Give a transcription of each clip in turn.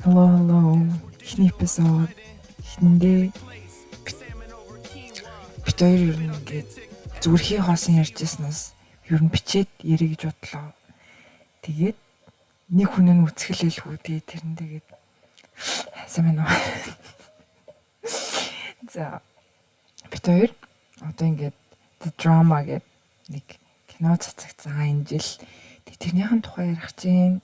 Hello. Эхний эпизод эхэндээ бид хоёр ер нь ингээд зүрхийн хоосон ярьжсэнээс ер нь бичээд ярих гэж бодлоо. Тэгээд нэг хүн нь үцгэлээлгүй тэрэн тэгээд сайн байна уу? За бид хоёр одоо ингээд The Drama гэдэг нэг кино цацагцсан энэ жил тэрнийхэн тухай ярих чинь.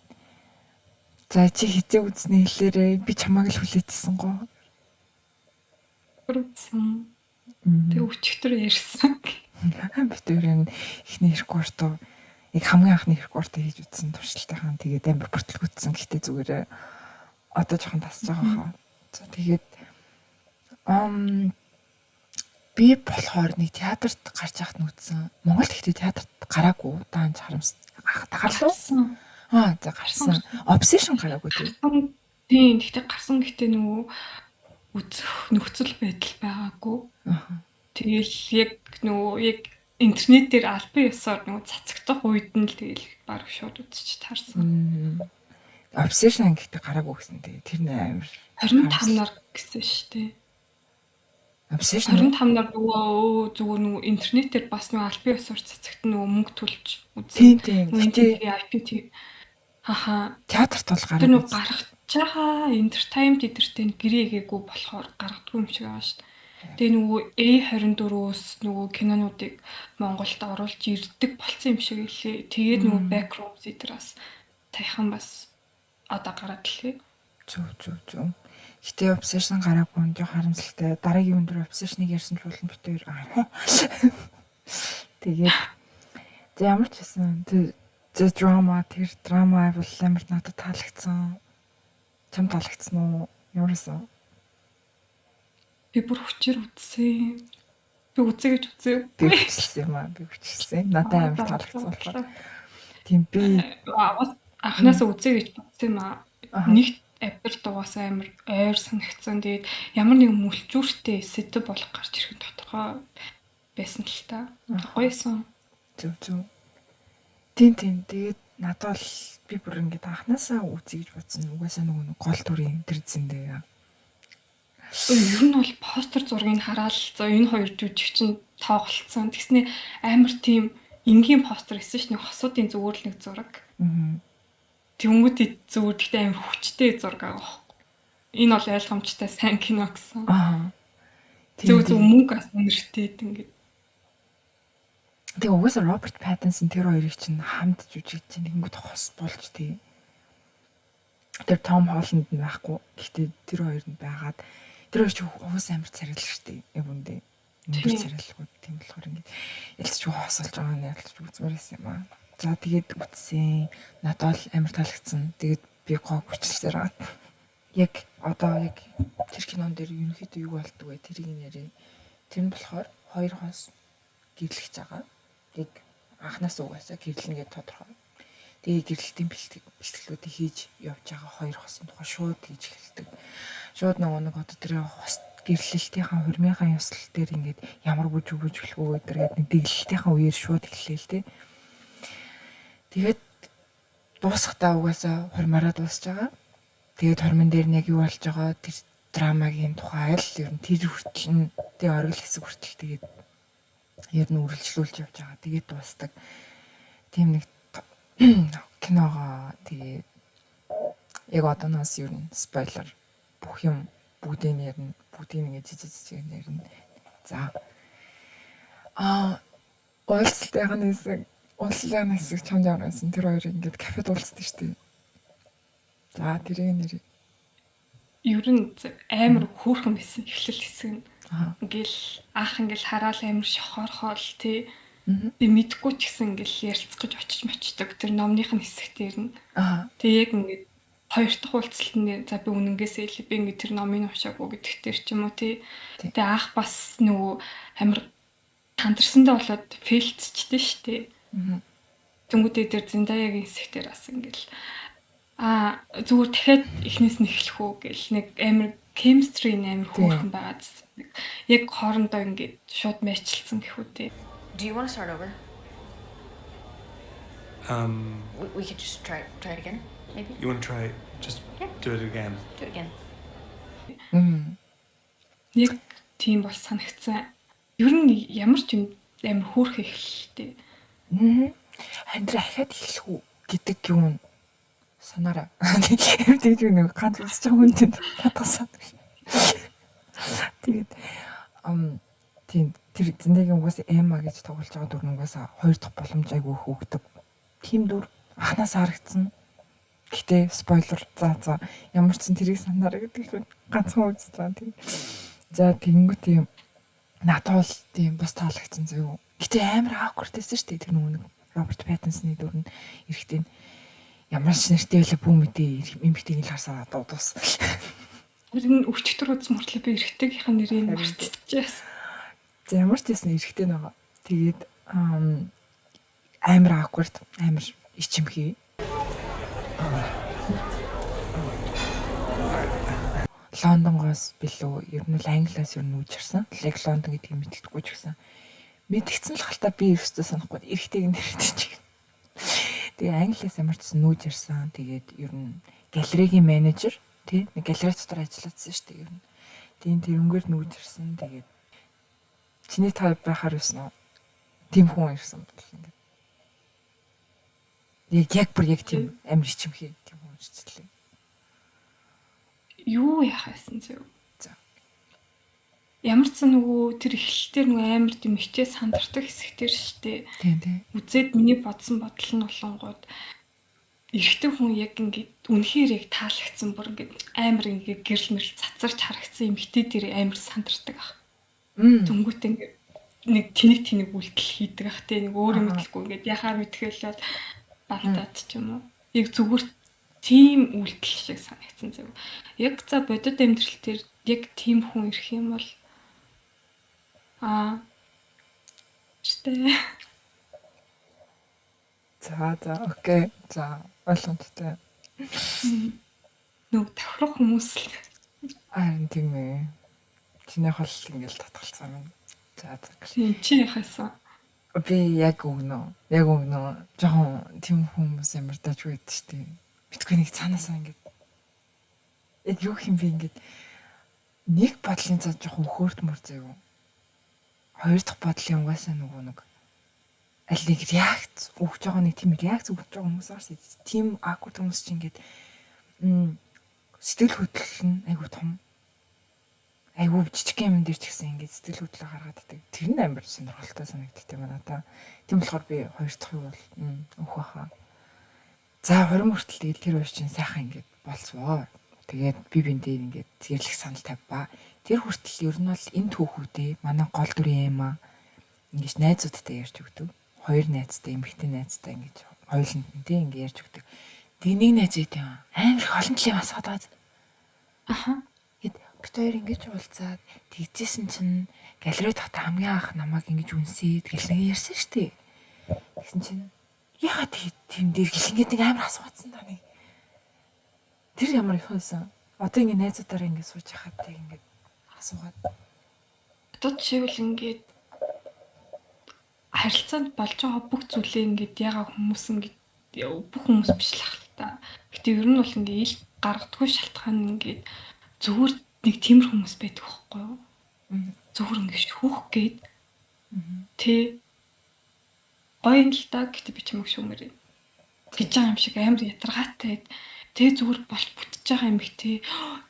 За чи хизээ үзнэ хэлээрээ би чамааг л хүлээчихсэн гоо. Үрсэн. Тэг өчтөр ярьсан. Бид өөр ихний рекордоо яг хамгийн анхны рекордоо хийж үтсэн туршилтайхан тэгээд амар бүртэлгүүцсэн. Гэхдээ зүгээр одоо жоохон тасж байгаа хаа. За тэгээд би болохоор нэг театрт гарч яхад нүцсэн. Монголд ихтэй театрт гараагүй. Даанч харамс. Гарсан. За гарсан. Obsession гараагүй тийм. Тийм. Гэхдээ гарсан гэхдээ нөгөө үзэх нөхцөл байдал байгаагүй. Тэгэл яг интернетээр албан ёсоор нөгөө цацагдах үед нь л тэгэл баг шууд үзчих таарсан. Obsession гэхдээ гараагүй гэсэн тийм. Тэр нэ амар 25 нар гэсэн шүү дээ. Obsession 25 нар зүгээр нөгөө интернетээр бас нөгөө албан ёсоор цацагт нөгөө мөнгө төлж Тийм. үзэн. Нөгөө IPT театрт бол тэр нөгөө гаргаж байгаа entertainment эдэртэй гэрээгээгүй болохоор гаргадгүй юм шиг байгаа шүү дээ. Тэгээ нөгөө A24-өөс нөгөө кинонуудыг Монголд оруулж ирдэг болсон юм шиг лээ. Тэгээд нөгөө backrooms эдэр бас тайхан бас одоо гараад лээ. Зүг. Гэтэ obsession гараагүй нь жоо харамсалтай. Дараагийн өндөр obsession-ыг ярьсан ч болно бит хоёр. Тэгээд ямар ч байсан тэр драма бол амар надад таалагдсан. Чам таалагдсан уу? Ямарсан? Би бүр хүчээр үзсэн. Би үзье гэж үзээгүй. Би хүчсэн. Надад амар таалагдсан болохоор. Тийм би анханасаа үзье гэж бодсон юм аа. Нэг апер дугаасаа амар ойр санагдсан. Тэгээд ямар нэг мүлчүүртэй сэдв болох гарч ирэх тодорхой байсан л та. Гоёсон. Зүг. Тийм. Тэгээд надад л би бүр ингээд анханасаа үзье гэж бодсон. Угаасаа нөгөө гол дүрийн тэр зэндээ. Ер нь бол постэр зургийг хараад за энэ хоёр жүжиг чинь тоглолцсон. Тэгснэ амар тийм энгийн постэр исэн ш нь хосуудын зүгээр л нэг зураг. Тэнгүүд зүгээр гэхдээ амар хүчтэй зураг байгаа. Энэ бол ойлгомжтой сайн кино гэсэн. Зөв мөнгө асан нэртэй ингээд. Тэгээ угаасаа Роберт Паттинсон тэр хоёрыг чинь хамт жүжигч чинь ингээд хос болж тий. Тэр Том Холланд нь байхгүй. Гэхдээ тэр хоёр нь байгаад тэр хоёр ч угаасаа амар царил штий. Яг үндэ. Өндөр царилгүй тийм болохоор ингээд ялцч хоосолж байгаа нь ялцч үзмэр байсан юм аа. За тэгээд үтсэн. Надад л амар таалагдсан. Тэгээд би гоо хүчлсээр байгаа. Яг одоо тэр кинон дээр ерөнхийдөө юу болдгоо вэ? Тэрийг нэрээ. Тэр нь болохоор хоёр хос гэрлэж байгаа. Тэг анханаас угаасаа гэрлэнгээ тодорхой. Тэгээ гэрлэлтийн бэлтгэлүүдийг хийж явж байгаа хоёр хосын тухай шууд хийж эхэлдэг. Шууд нэг одоо тэр хос гэрлэлтийнхаа хурмынхаа ёслол дээр ингээд ямар бүжүүлэх вэ гэдэг нэг дэглэлтийнхаа үеэр шууд эхэллээ л тий. Тэгээд дуусахтаа угаасаа хурмаараа дуусж байгаа. Тэгээд хормон дээр нь яг юу болж байгаа тэр драмагийн тухай л ер нь тэр хүртэл нь тэг оргил хэсэг хүртэл тэгээд ер нь үргэлжлүүлж явж байгаа. Тэгээд дуустдаг. Тийм нэг киногоо тэгээд яг одооноос ер нь спойлер бүх юм бүгдийг ингээд жижиг нэрнэ. За. Уулзлын хэсэг чамд яваасан тэр хоёрыг ингээд кафед уулздаг шүү дээ. За тэрийг нэр. Ер нь амар хөөрхөн байсан эхлэл хэсэг нь. Ингээл анх ингээл хараал амар шохорхол тий. Би мэдгүй ч гэсэн ингээл ярилцах гэж очиж мочдөг тэр номных нь хэсэгтэр нь. Тэг яг ингээд хоёр дахь уулзалтанд за би үнэнгээсээ хэлээ би ингээд тэр номыг уншаагүй гэдэгтэр ч юм уу тий. Тэг анх бас нөгөө амар тандарсандаа болоод фейлцчихдээ штэ. Тэнгүүдээ тэр Зиндаягийн хэсэгтэр бас ингээл зүгээр дахиад эхнээс нь эхлэх үү гэл нэг амар chemistry амар хөөрхөн байгаад яг хоорондоо ингээд шууд мэйчилсан гэх үү те. Do you want to start over? We could just try it again, maybe. You want to try? Just do it again. Do it again. Яг тийм бол санагцсан. Ер нь ямар ч юм амар хөөрх эхэлтэй. Хандра ахаад эхлэх үү гэдэг юм санаараа. Тэгж нэг ганц үзэж байгаа хүнтэй татгасан. Тэгээд тийм тэр зиндагийн угаас Эма гэж тоглож байгаа дүрнээс хоёр дахь боломж айгүй хөөгдөг. Тим дүр анханаас харагдсан. Гэтэ спойлер за ямар ч тэрийг санаараа гэдэг л ганцхан үзэж байгаа тийм. За тэгэнгүүт тийм надад бол тийм бас таалагдсан зөө. Гэтэ амар awkward байсан шүү дээ тэр нэг Роберт Паттинсны дүр нь эрэхтэн ямар ч нэртэй байлаа бүү мэдээ эмхтэйг л харсаа дуус. Тэр нь өчтөр үзсэн мөртлөө би эргэтэйгийнхэн нэрийг мартчихжээс. За ямар ч гэсэн эрэхтэй байгаа. Тэгээд амар awkward амар ичимхий. Лондонгоос билүү ер нь л Англиас ер нь үжирсэн. Яг Лондон гэдгийг мэддэггүй ч гэсэн. Мэдгдсэн л хальтаа би өөртөө санахгүй эрэхтэйг нэрчиж. Тэгээ Англиас ямар ч нүүж ирсэн. Тэгээд ер нь галеригийн менежер тий нэг галерей дотор ажиллаадсан шүү дээ ер нь. Тийм тэрнгээр нүүж ирсэн. Тэгээд чиний тав байхаар байсан уу? Тийм хүн ирсэн бол ингээд. Яг бүр яг тийм амар ичимхий тийм хүн ирчихлээ. Юу яах байсан зөө. За. Ямар ч нөгөө тэр эхлэлтэр нөгөө амар тийм ичээ сандардаг хэсэгтэр штэ. Тийм. Үзээд миний бодсон бодол нь болонгууд эрэгтэй хүн яг ингээд үнэхээр яг таалагдсан бүр ингээд амар ингээд гэрэл мэрэл цацарч харагдсан эмэгтэй дээр амар сандардаг ах. Дөнгөтэй ингээд нэг тэнэг үйлдэл хийдэг ах те нэг өөрөө мэдлэхгүй ингээд яхаа мэдхээлээ балтаад ч юм уу. Яг зүгээр тийм үйлдэл шиг санагдсан зөв. Яг за бодит амьдрал дээр яг тийм хүн ирэх юм бол штэ. За окей. За ойлгомжтой. Нүг давхрах хүмүүс л Харин тийм ээ. Чиний хол ингээл татгалцсан юм. За. чи яхасан. Би яг өгнө. Жохон тийм хүмүүс ямардаж байд штэ. Битгүй нэг цаанаасаа ингээд яг юу юм бэ ингээд нэг бодлын цаа жохон өхөөрт мөрзөө юу. Хоёр дахь бодлын угаасаа нөгөө нэг аль нэг реакц өгч байгаа нэг тийм реакц өгч байгаа хүмүүс аа тийм awkward хүмүүс чинь ингээд сэтгэл хөдлөл нь айгуу том. Айгуу жижиг юм дээр ч гэсэн ингээд сэтгэл хөдлөлөө гаргаад байдаг. Тэр нь амар сонирхолтой санагддаг юм надаа. Тийм болохоор би хоёр дахь юу бол өөх баха. За 20 мөртөл тэгээд тэр хоёр чинь сайхан ингээд болцвоо. Тэгээд би биндээ ингээд зэрлэх санал тавьбаа. Тэр хүртэл ер нь бол энэ түүхүүдээ манай гол дүрийн Эма ингэж найзуудтай ярьж өгдөг. Хоёр найзтай, эмэгтэй найзтай ингэж хоёулантай ингэ ярьж өгдөг. Тэгээ нэг найз үйтэй амар их олон жилийн асууад. Гэт битээр ингэж уулзаад тэгжсэн чинь галерей дотор хамгийн анх намайг ингэж үнсээд гэлнэг ярьсан штеп. Тэгсэн чинь яагаад тийм дээр гэлнгээд нэг амар асуусан даа нэг. Тэр ямар их байсан. Одоо ингэ найзуудаараа ингэ сууж хахад тэг ингэ асуугаад. Одоо жишээл ингээд харилцаанд болж байгаа бүх зүйлээ ингээд ягаа хүмүүс ингээд бүх хүмүүс биш л ах л та. Гэтэ ер нь бол ингээд ил гаргадгүй шалтгаан ингээд зүгээр нэг тиймэр хүмүүс байдаг байхгүй юу? Зүгээр ингээд шүүх гээд тэ гоё юм л та гэтэ би чамайг шүүмээрээ гэж байгаа юм шиг амар ядаргаатай. Тэгээ зүгээр болт бүтэж байгаа юм их тэ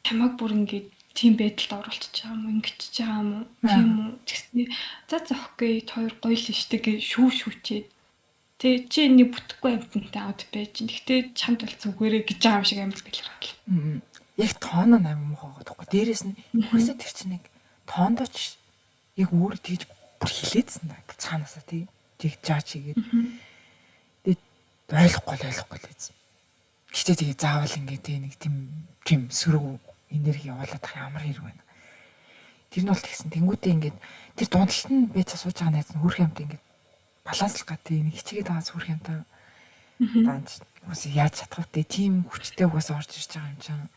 чамайг бүр ингээд тийм байдалд оруулчихж байгаа юм ингэчихэж байгаа юм уу? Тийм үү? Тэгснэ за окей хоёр гоё л штэ гэ шүүчээд тэг чи нэг бүтэхгүй амтантай авд байж. Гэхдээ чамд бол зүгээрээ гэж байгаа юм шиг амар бэлгэрхэл. Яг тоон нь амар муухай байгаа тоххой. Дээрээс нь хөөсөө тэр чинь нэг тоондооч яг өөр тэгж бүр хилээдсэн даа. Цаанаасаа тий. Тэг жаач хийгээд. Тэгээд ойлгохгүй лээсэн. Гэхдээ тэгээ заавал ингээд нэг тийм сөрөг энерги явуулаад ах ямар хэрэг байна. Тэр нь бол тэгсэн. Тэнгүүтээ ингээд тэр дундалт нь байж сууж байгаа найз нь хөрх юмтай ингээд баланслах гэдэг нэг хичээгээд байгаа хөрх юмтай. Данч үс яаж чадах вэ? Тийм хүчтэй угаас орж ирж байгаа юм чинь.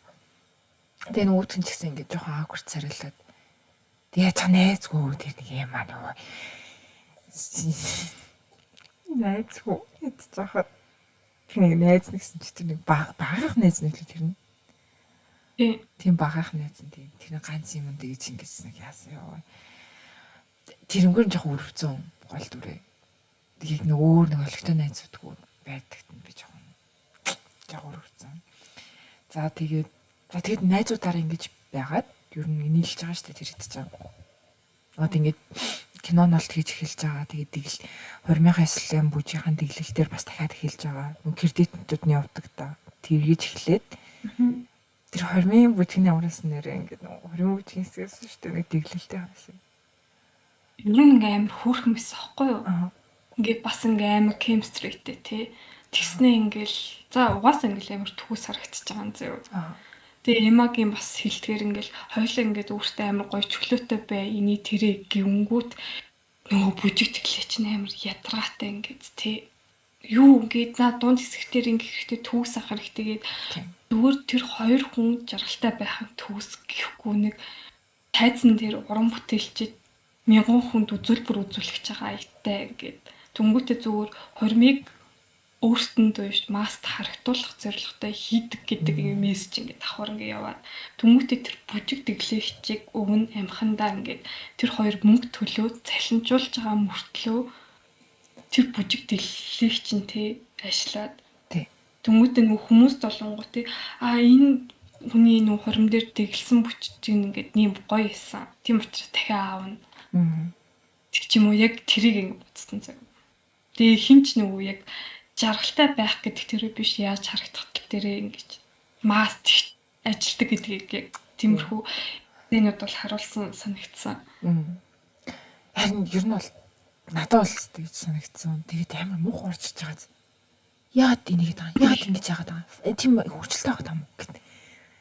Тэгээ нөгөөтгөн ч гэсэн ингээд жоохон awkward царайлаад. Тэгээ та найзгүй тэр нэг юм аа нөгөө. Найзгүй хэд жоохон найз нэгсэн чи тэр нэг багах найз нэг л тэр нь. Тийм багах найз нь тийм. Тэр ганц юм дэж ингэсэн нэг яасан ёо. Тэрнгээр нь жоохон өрөвцөн гол дүрээ. Тэгээд нэг өөр нэг олигтой найзуудгүй байдагт нь би жоохон өрөвцөн. За тэгээд найзуудаараа ингэж байгаад ер нь нийлж байгаа шүү дээ тэр хэд ч юм. Одоо ингэж кинонолт хийж эхэлж байгаа. Тэгээд тэгэл хормынхаа эслэм бүжийнхаа дэглэлтээр бас дахиад эхэлж байгаа. Нүг кредитнүүд нь явдаг та. Тэргийж эхлээд тэр хормын бүжгийн ямараас нэрээ ингэ хормын бүжгийн хэсгээс шүү дээ нэг дэглэлтэй хаасан. Ер нь ингээ амар хөөрхөн байсан аахгүй юу? Ингээ бас ингээ амар chemistryтэй тий. Тэгснээ ингээл за угаасаа ингээл амар төгс харагдчихж байгаа юм зөө. Тэгээ Эмагийн бас хэлдгээр ингээл хоёулаа ингээд өөртөө амар гоё чөлөөтэй бай. Эний тэрэг гингүүт нөгөө бүжиг тэглээ чинь амар ядаргаатай ингээд тий. Юу ингээд наа дунд хэсэгтэр ингээд төгс ах хэрэгтэйгээд зүгээр тэр хоёр хүн жаргалтай байхын төгс гэхгүй нэг тайзан дээр уран бүтээлчид мянган хүнд үзүүлбэр үзүүлэх байгаа аяттай ингээд түнгүүтээ зүгээр хормыг өөртөндөө биш маст харагдуулах зорилготой хийдэг гэдэг мессеж ингээд давхар ингээд яваад түнгүүтээ тэр бүжиг дэглэгчийг өвн амхандаа ингээд тэр хоёр мөнгө төлөө цалинжуулж байгаа мөртлөө тэр бүжиг дэглэгч нь тий ажиллаад түнгүүтээ нөгөө хүмүүс долонгоо тий энэ хүний нөгөө хором дээр дэглсэн бүжиг ингээд нэм гоё исэн. Тийм учраас дахиад аавна. Тэг ч юм уу яг тэрийг ингэ буцсан цаг. Тэгээ хинч нөгөө яг жаргалтай байх гэдэг тэр биш яаж харагдах тэрээ ингэж маст ажилтдаг гэдгийг яг тиймэрхүү зэнүүд бол харуулсан санагдсан. Харин ер нь бол надад бол тэгж санагдсан. Тэгээд амар муухай орчиж байгаа. Яагаад энийг байгаа? Яагаад ингэж яагаад байгаа? Тийм хөвчлөлтэй байгаа юм гэдэг.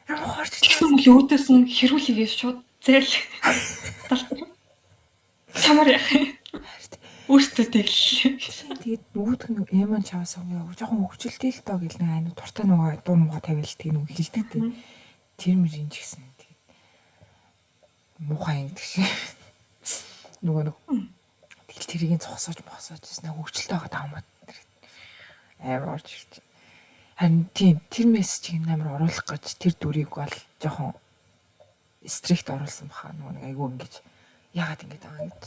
Амар муухай орчиж байгаа. Тэгсэн үл өөдөөс нь хэрүүлэгээс шууд зээл. Чамаар яах юм? Өөртөө тэглээ. Тэгээд нөгөөдг нь Эман чаваас жоохон хөвчлөлтэй л тоо гэл нэг аюу дуртай нөгөө дуу мууга тавиал тийг нөгөө хэлдэг дээ. Тэр мөрийн ч гэсэн тэгээд муухай ингэдэг шээ. Нөгөө тэгэл тэрийг зогсоож гэсэн хөвчлөлтэй байгаа таамаа амар орж ирж. Харин тийм тэр мессежийг амар оруулах гэж тэр дүрийг бол жоохон стрикт оруулсан баха нөгөө нэг айгүй ингэж яагаад ингэж байгаа гэж.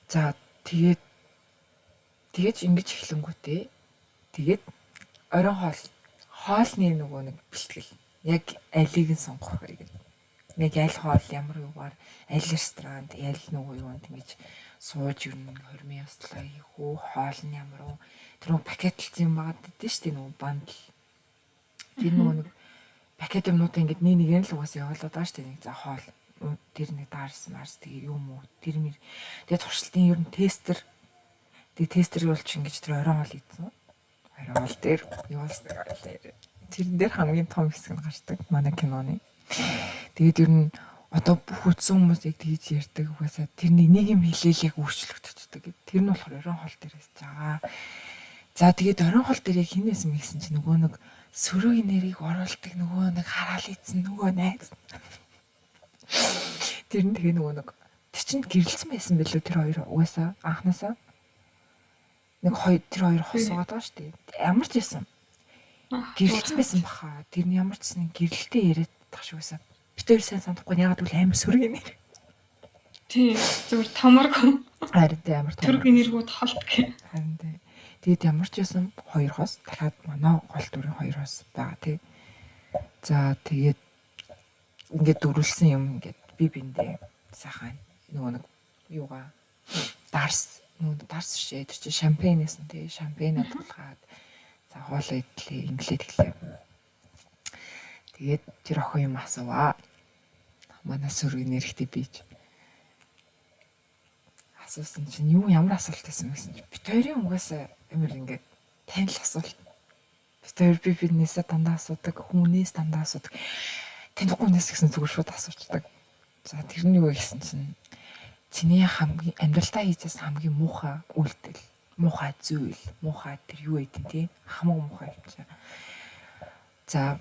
За тэгэж ингэж эхлэнгүүтээ тэгээд оройн хоолны нөгөө нэг бэлтгэл яг алийг нь сонгох хэрэг. Нэг аль хоол ямар юугаар аль ресторанд аль нөгөө юунд ингэж сууж ирнэ хормын яслаа хийхүү хоол нь ямар уу тэр нөгөө пакетлцсан юм байгаа дээ шүү дээ нөгөө бандл. Тэр нөгөө нэг пакет юмнуудаа ингэж нэг нь л угаасаа явуулаад байгаа шүү дээ нэг за хоол тэр нэг даарс марс тэгээ юм уу тэр мэр тэгээ туршилтын ер нь тестер тэгээ тестерийг бол ч ингэж тэр оройн хоол ийдсэн. Оройн хоол дээр явуулсан тэрэн дээр хамгийн том хэсэг нь гардаг манай киноны. Тэгээд ер нь одоо бүх үтсэн хүмүүсийг тэгж ярьдаг угаасаа тэрний нэг юм хэлээл яг өөрчлөгдчихдөг. Тэр нь болохоор оройн хоол дээрээс жагаа. За тэгээд оройн хоол дээр яг хинээс мэгсэн чи нөгөө нэг сөрөгийн нэрийг оруулдаг нөгөө нэг хараал ийдсэн нөгөө найз. Тэр нь тэгээ нөгөө нэг тэр чинь гэрэлсэн байсан билүү тэр хоёр угаасаа анханасаа нэг тэр хоёр хос байгаа даа шүү дээ. Ямар ч байсан гэрэлсэн байсан баха. Тэр нь ямар ч гэсэн гэрэлтэй яриад тах шиг байсан. Бид хоёр сайн санахгүй ягаад гэвэл амар сөрөгийн нэр. Тийм зүгээр тамаргүй. Харин амар том. Сөрөгийн нэргүүд холт гэх. Харин тэгээд ямар ч байсан хоёр хос дахиад манай гол дүрийн хоёр хос байгаа тий. За тэгээд ингээд дөрвөлсэн юм ингээд би биндээ сайхан нөгөө нэг юугаа дарс шээ тэр чи шампаньнаас нь тий шампаньад тулгаад за хоолоо идлээ инглээд гэлээ. Тэгээд тэр охин юм асууа. Манай сөрөгийн нэрхтээ бийж асуусан чинь юу ямар асуулт байсан гэсэн чи бит хоёрын угаасаа амар ингээд танил асуулт. Бит хоёр би биднээсээ дандаа асуудаг хүмүүнээс дандаа асуудаг. Танихгүй нэс гэсэн зүгээр шууд асуучдаг. За тэрний юу гэсэн чинь чиний хамгийн амьдралтаа хийжсэн хамгийн муухай үйлдэл, муухай зүйл, муухай тэр юу гэдэг тий хамаг муухай юм чинь. За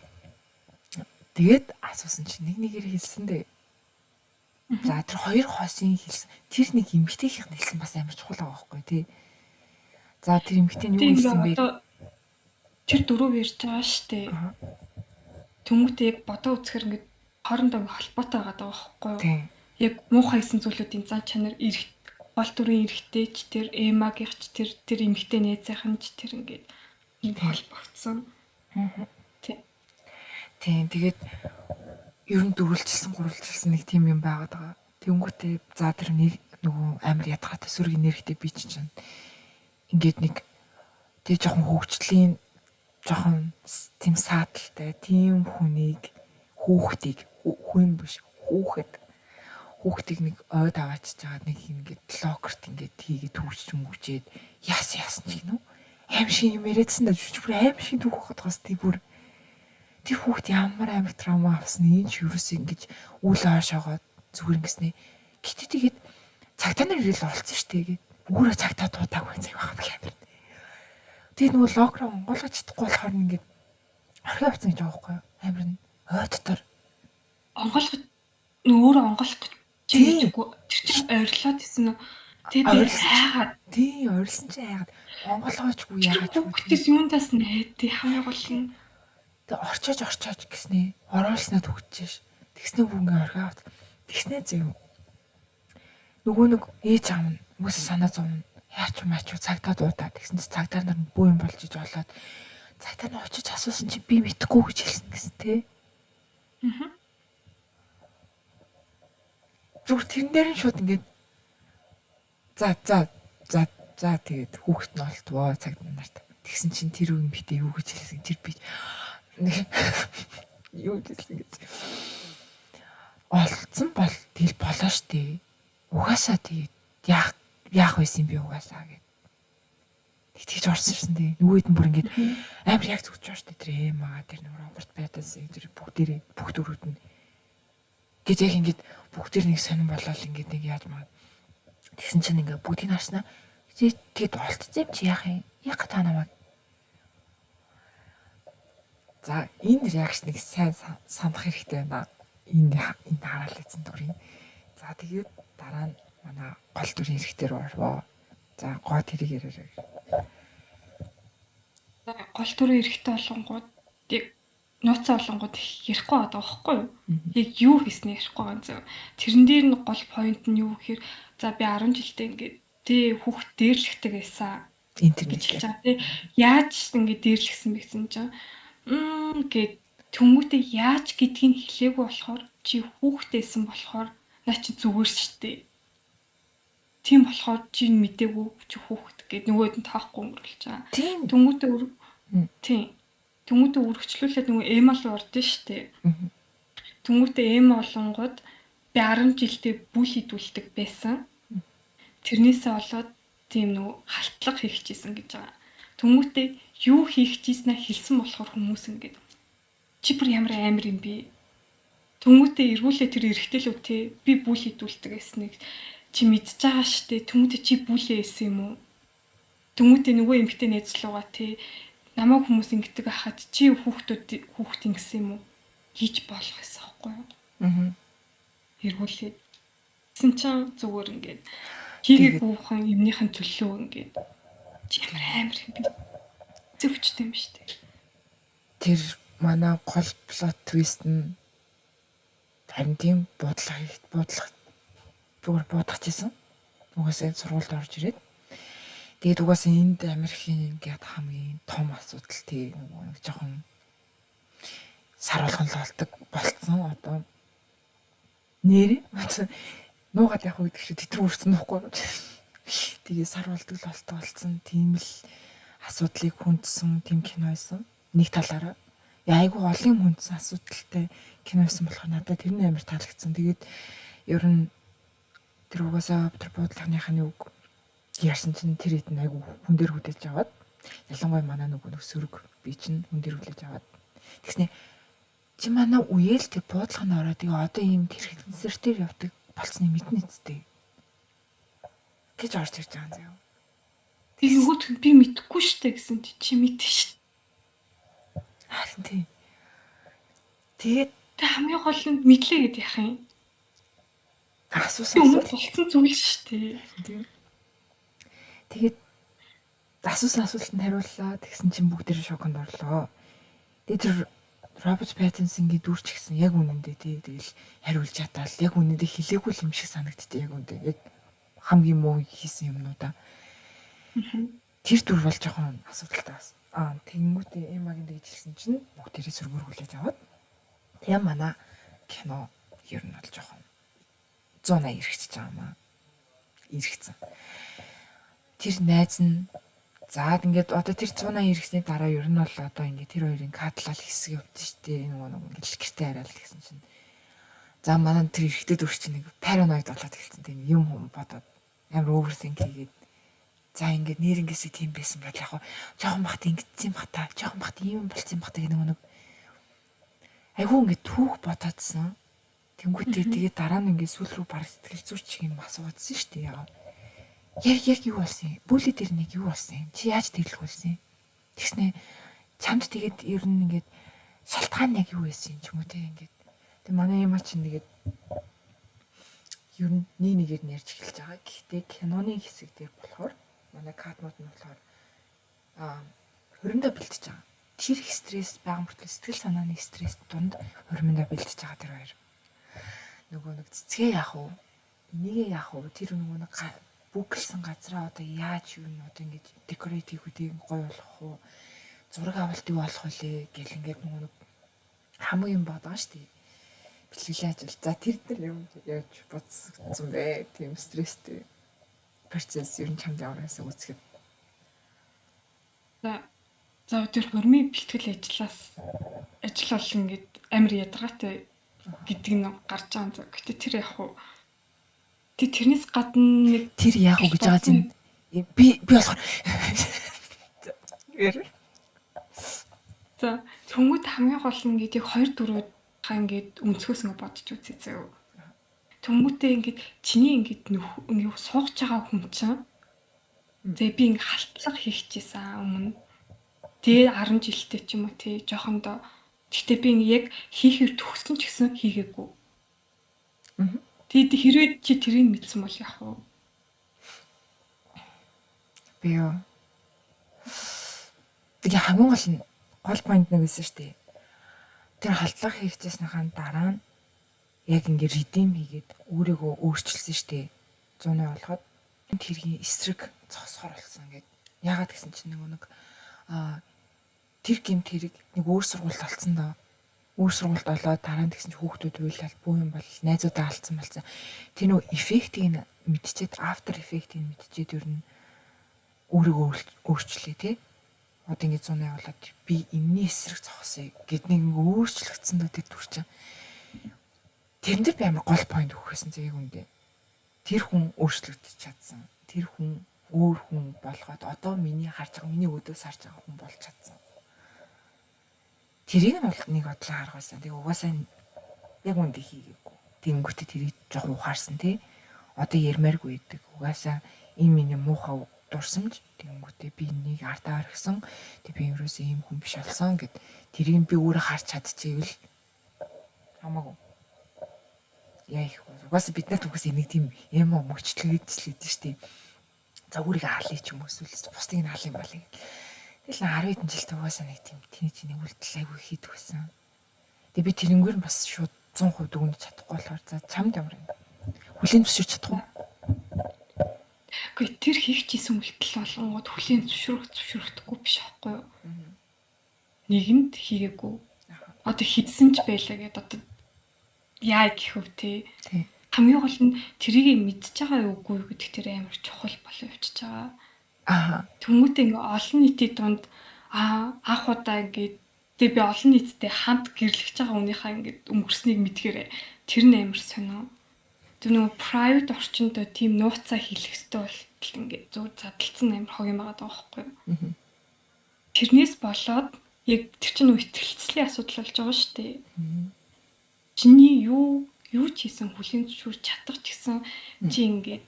тэгээд асуусан чинь нэгээр хэлсэн дээ. За тэр хоёр хоосын хэлсэн. Тэр нэг эмгтээхийнх нь хэлсэн бас амар чухал байгаа байхгүй тий. За тэр эмгтээ нь юу хэлсэн бэ? чи дөрөв ярьж байгаа штэ. Тэнгүүтээ яг бодоо үзэхэр ингээд хоорондоо холбоотой байгаа даа байхгүй юу? Тийм. Яг муухай хийсэн зүйлүүдийн зан чанар гол дүрийн эрэгтэйч тэр эмагийнч тэр эмэгтэй нээзийнхэн ч тэр ингээд нэг холбогдсон. Тийм. Тэгээд ер нь дөрвөлжилсэн, гурвалжилсан нэг тийм юм байгаад байгаа. Тэнгүүтээ за тэр нэг нөгөө амар ядгатай сүргийн нэрхтээ би чинь ингээд нэг тэг жоохон хөвгчлийн жоохон тийм сааталтай тийм хүнийг хүн биш хүүхдийг нэг ойд аваачиж байгаа нэг ингээд локерт ингээд хийгээд төвчж мөвчээд яасан ч гинөө аим шиг юм яриадсан да жүжиг бүр аим шиг түүх хатгаас тий бүр тэр хүүхд ямар амар траума авсан энэ ч юусэн ингэж үл хаашаага зүгээр ингэснэ. Гэтэ тэгээд цагтаа нар ирэл олцсон штэ гээд өөрөө цагтаа дуудаагүй цаг байгаа юм амар. Тэгээд нөгөө локер онгойлгож чадахгүй болохоор ингээд орхио авсан гэж байгаа байхгүй юу? Амар нь ой дотор онгойлгож өөрөө онгойлгох гэж чийггүй тэр чинь ойрлоод исэн үү? Тэгээд хайгаад тий ойрлсон чи хайгаад онгойлгоочгүй яагаад ч үгтэйс юундаас найд хамгийн гол нь тэг орчоож гэснээ ороолсноо төгчөөш. Тэгснээ бүгэн орхио авт. Тэгснээ зөв. Нөгөө нэг ээж аав нь үс санаа зовно. Яач цагтаа дуудаа. Тэгсэн чи цагдаа нар бөө юм болж иж болоод цагдаа нь очиж асуусан чи би мэдэхгүй гэж хэлсэн гэсэн тий. Зүр тэрэн дээр нь шууд ингээд за тэгээд хүүхэд нь олтвоо цагдаа нарт. Тэгсэн чин тэр үн битээ юу гэж хэлсэн тэр би юу гэсэн гэж олцсон бол тэл болоо штэ. Угаасаа тэгээд яах байсан би угаасаа гэд. Тэгж орсон тий. Нөгөөд нь бүр ингээд амар яг зүгж байгаа штэ тэр эмаа тэр нэг Роберт Паттинсон тэр бүх дөрүүд нь гэж яг ингээд бүгдээр нэг сонирн болоод ингээд нэг яаж маа. Тэгсэн чинь ингээд бүгдийг харснаа тэгэд олцсон юм чи яах юм? Яг та намайг. За энэ реакшныг сайн санах хэрэгтэй байна. Энэ хараал эзэн дурын. За тэгээд дараа нь манай гол дүрийн хэрэгтэй рүү орвоо. За гоо тэрийг яраарай. Гол дүрийн хэрэгтэй болонгууд яг нууцаа болонгууд ярихгүй байгаа байхгүй юу? Яг юу хийснээ ярихгүй байгаа зөв. Тэрэн дээр нь гол point нь юу гэхээр за би 10 жилдээ ингээд тий хүүхд дээрлэхтэй байсан. Интернет гэж байгаа тий. Яаж ингээд дээрлэхсэн бэ гэсэн чинь гэд тэмүүтэ яаж гэдгийг хэлээгүй болохоор чи хүүхдээсэн болохоор наа чи зүгээр штэ. Тийм болохоор чи мэдээгүй чи хүүхд гэд нөгөөд нь таахгүй өнгөрүүлж байгаа. Тэмүүтэ тийм. Тэмүүтэ үргэлжлүүлээд нөгөө эмал урдсан штэ. Тэмүүтэ эм олонгод би 10 жилдээ бүл хідүүлдэг байсан. Тэрнээсээ болоод тийм нөгөө халтлага хийчихсэн гэж байгаа. Тэмүүтэ юу хийх гэжснээ хэлсэн болохоор хүмүүс ингээд чи бүр ямар амар юм бэ? Тэмүүтэ эргүүлээ тэр эргэжлүү те би бүл хідүүлдэг гэснийг чи мэдж байгаа штэ. Тэмүүтэ чи бүлээ эсэн юм уу? Тэмүүтэ нөгөө эмгтээ найзлуугаа те намайг хүмүүс ингэдэг ахад чи хүүхд ингэсэн юм уу? Хийж болох байсан байхгүй юу? Эргүүлээ. Тэгсэн чинь зүгээр ингээд хийгээгүй хэн юмныхын төлөө ингээд чи ямар амар юм бэ? Зөвчтэй юм штэ. Тэр манай гол плот твист нь харин тийм буудлах зүгээр буудах гэсэн. Угаасаа сургуульд орж ирээд тэгээд угаасаа энд Америкийн ингээд хамгийн том асуудал тий нэг жоохон сар болгон л болцсон одоо нэрээ нуугаад явах үед чи тэтгэр үрсэн нөхгүй. Тэгээ сар болдог л болцсон тийм л асуудлыг хүндсэн тийм кино байсан. Нэг талаараа айгүй олон хүндсэн асуудалтай кино байсан болохоор надад тэр нь амар таалагдсан. Тэгээд ер нь тэр угаасаа тэр буудлахныхаа үг ярьсан чинь тэр хэд айгүй хүн дээр хүлээж аваад ялангуяа манай нөгөө сөрөг би чинь хүн дээр хүлээж аваад тэгснэ чи манай үеэл тэг буудлах нь ороод тэгээ одоо ийм тэрхэлсэртээр явдаг болцны мэднэ үстэй гэж орж ирж байгаа юм заяа. Би нөгөөд би мэдэхгүй штэ гэсэн чи мэдэн штэ. Харин тийм. Тэгээд хамгийн гол нь мэдлээ гэдэг яах юм? асуусан болцсон зүйл штэ. Тэгээд асуултанд хариуллаа. Тэгсэн чинь бүгд шоконд орлоо. Тэгээ тэр Роберт Паттинсонгийн дүрч гисэн яг үнэндээ тий тэгэл хариулж чадаал яг үнэндээ хэлээгүй юм шиг санагдтыг яг үндэ яг хамгийн муу хийсэн юмнуудаа. Тэр дүр бол жоохон асуудалтай бас. Тэгэнгүүтээ Эмагийн дэж хэлсэн чинь бүгдээрээ сүргүүр хүлээж аваад тэгээ манай кино ер нь бол жоохон 180 эргэжиж байгаа юм аа. Эргэцэн. Тэр найз нь заад ингээд одоо тэр 180 эргэсний дараа ер нь бол одоо ингээд тэр хоёрын катлал хэсэг явдсан шүү дээ. Нөгөө ингээд гэртээ хараал гэсэн чинь. За манай тэр эргэтэй дүр чинь нэг параноид болоод эхэлсэн тийм юм бодоод амар overthink хийгээд за ингээд нэрнгээсээ тийм байсан бол яг жоохон бахт ингэдсэн бах та жоохон бахт ийм болцсон бах та гэх нэг айгүй ингээд түүх бодоодсэн. Тэнгүүтээ тэгээ дараа нь ингээд сүүл рүү баг сэтгэл зүйч юм асууадсан шүү дээ. Яг юу болсон юм? Бүлий дээр нэг юу болсон юм? Чи яаж тэглэх болсон юм? Тэгснэ чамд тэгээд ер нь ингээд шалтгаан яг юу байсан юм ч юм уу те ингээд. Тэг манай юм чинь нэгээд ер нь нэгээр нэрж эхэлж байгаа. Гэхдээ киноны хэсэг дээр болохоор манай катнууд нь болохоор хөрөндөө бэлтэж байгаа. Тэр их стресс байгаа мөртлөө сэтгэл санааны стресс дунд хөрөндөө бэлтэж байгаа тэр хоёр. Нөгөө нэг цэцгээ яах вэ? Энийгээ яах вэ? Тэр нөгөө нэг бүгэлсэн газраа одоо яаж юу н одоо ингэж декорейт хийх үдийг гоё болгох уу? Зураг авалт юу болох вэ гэл ингээд нөгөө хамаг юм бодгаа штий. Бэлтгэлийн ажил. За тэр юм яаж бодсон бэ? Тийм стресстэй. Процесс ер нь чамд яваасаа үүсгэв. За тэр хөрмийн бэлтгэл ажил бол ингээд амар ядаргаатай гэдэг нь гарч байгаа юм. Гэтэ тэр яг уу тэрнээс гадна нэг тэр яах вэ гэж байгаа чинь би болохоор за тэнгууд хамгийн гол нь ингээд яг 2-4 хаа ингээд өнцгөөс нь бодож үзье зөө. Тэнгүүтээ ингээд чиний ингээд ингээд суугч байгаа хүн чинь зэ би ингээд халтлага хийчихсэн өмнө тэгээ 10 жилтэй ч юм уу тий жоохондоо гэхдээ би яг хийхээр төгссөн ч гэсэн хийгээгүй. Тэгээд хэрвээ чи тэрийг мэдсэн бол яах вэ? Би юу? Тэгээ хамгийн гол point нэг байсан шүү дээ. Тэр халдлага хийгчээснийхаа дараа нь яг ингээд redeem хийгээд өөрийгөө өөрчилсөн шүү дээ. 100 болгоод тэргийн эсрэг зогсохоор болсон ингээд. Яагаад гэсэн чинь нэг тэр гэмт хэрэг нэг өөр сургуульд олцсон доо. Өөр сургуульд олоод дараа нь тэгсэн чинь хүүхдүүд уйлал буу юм бол найзуудаа алдсан болсон. Тэр нөгөө эффектийг нь мэдчихэд after effect-ийг мэдчихэд ер нь өөрийгөө өөрчлөө тий. Одоо ингэ 100 явуулаад би энэний эсрэг зогсоё гэд нэг өөрчлөгдсөн доо тэр дүр чинь. Тэрэн дээр би амар гол point өгөхсэн зэ яг үндэ. Тэр хүн өөрчлөгдөж чадсан. Тэр хүн өөр хүн болгоод одоо миний харж байгаа миний өдөөс харж байгаа хүн болж чадсан. Тэрийг нь бол нэг бодлоо харгасан. Тэгээ угаасаа яг үндэ хийгээгүй. Тэнгүүтээ тэрийг жоох ухаарсан тий. Одоо ярмааргүй байдаг. Угаасаа ийм миний муухай дурсамж тэнгүүтээ би энийг артаа орхисон. Тэг би ерөөсөө ийм хүн биш болсон гэд тэрийг би өөрөө харж чадчихвэл хамаагүй. Яа их угаасаа бид нарт угаасаа нэг тийм юм мөчлөгдсөн шүү дээ. За өөрийгөө хаалъя ч юм уу эсвэл бусдыг нь хаалъя юм байна. Тэгэл 10 хэдэн жил тугаасаа нэг тийм тэний үйлдэл айгүй хийдэг байсан. Тэгээ би тэрнгээр нь бас шууд 100% дүгнэж чадахгүй болохоор за чамд ямар юм. Хүлийн зөвшөөрч чадахгүй. Гэхдээ тэр хийчихсэн үйлдэл болгонгод хүлийн зөвшөөрөхдөггүй биш аахгүй юу? Нэгэнд хийгээгүй. Одоо хийдсэн ч байлаа гэдээ одоо яа гэх вэ те. Хамгийн гол нь тэрийг мэдчихэж байгаа үгүй гэдэг тэр амар чухал болоо явчихж байгаа. Тэмүүтээ ингээ олон нийтийн дунд анх удаа ингээд би олон нийттэй хамт гэрлэж байгаа хүнийхээ ингээд өнгөрснийг мэдхээр тэр нь амар сонио. Тэр нөгөө private орчинд тийм нууцаа хийх хэрэгтэй болтол ингээд зөв задлцсан амар хог юм байгаа байхгүй юу? Тэрнээс болоод яг тэр чинь нөгөө итгэлцлийн асуудал болж байгаа шүү дээ. Чиний юу ч хийсэн хүлийн зөвшөөрч чадах ч гэсэн чи ингээд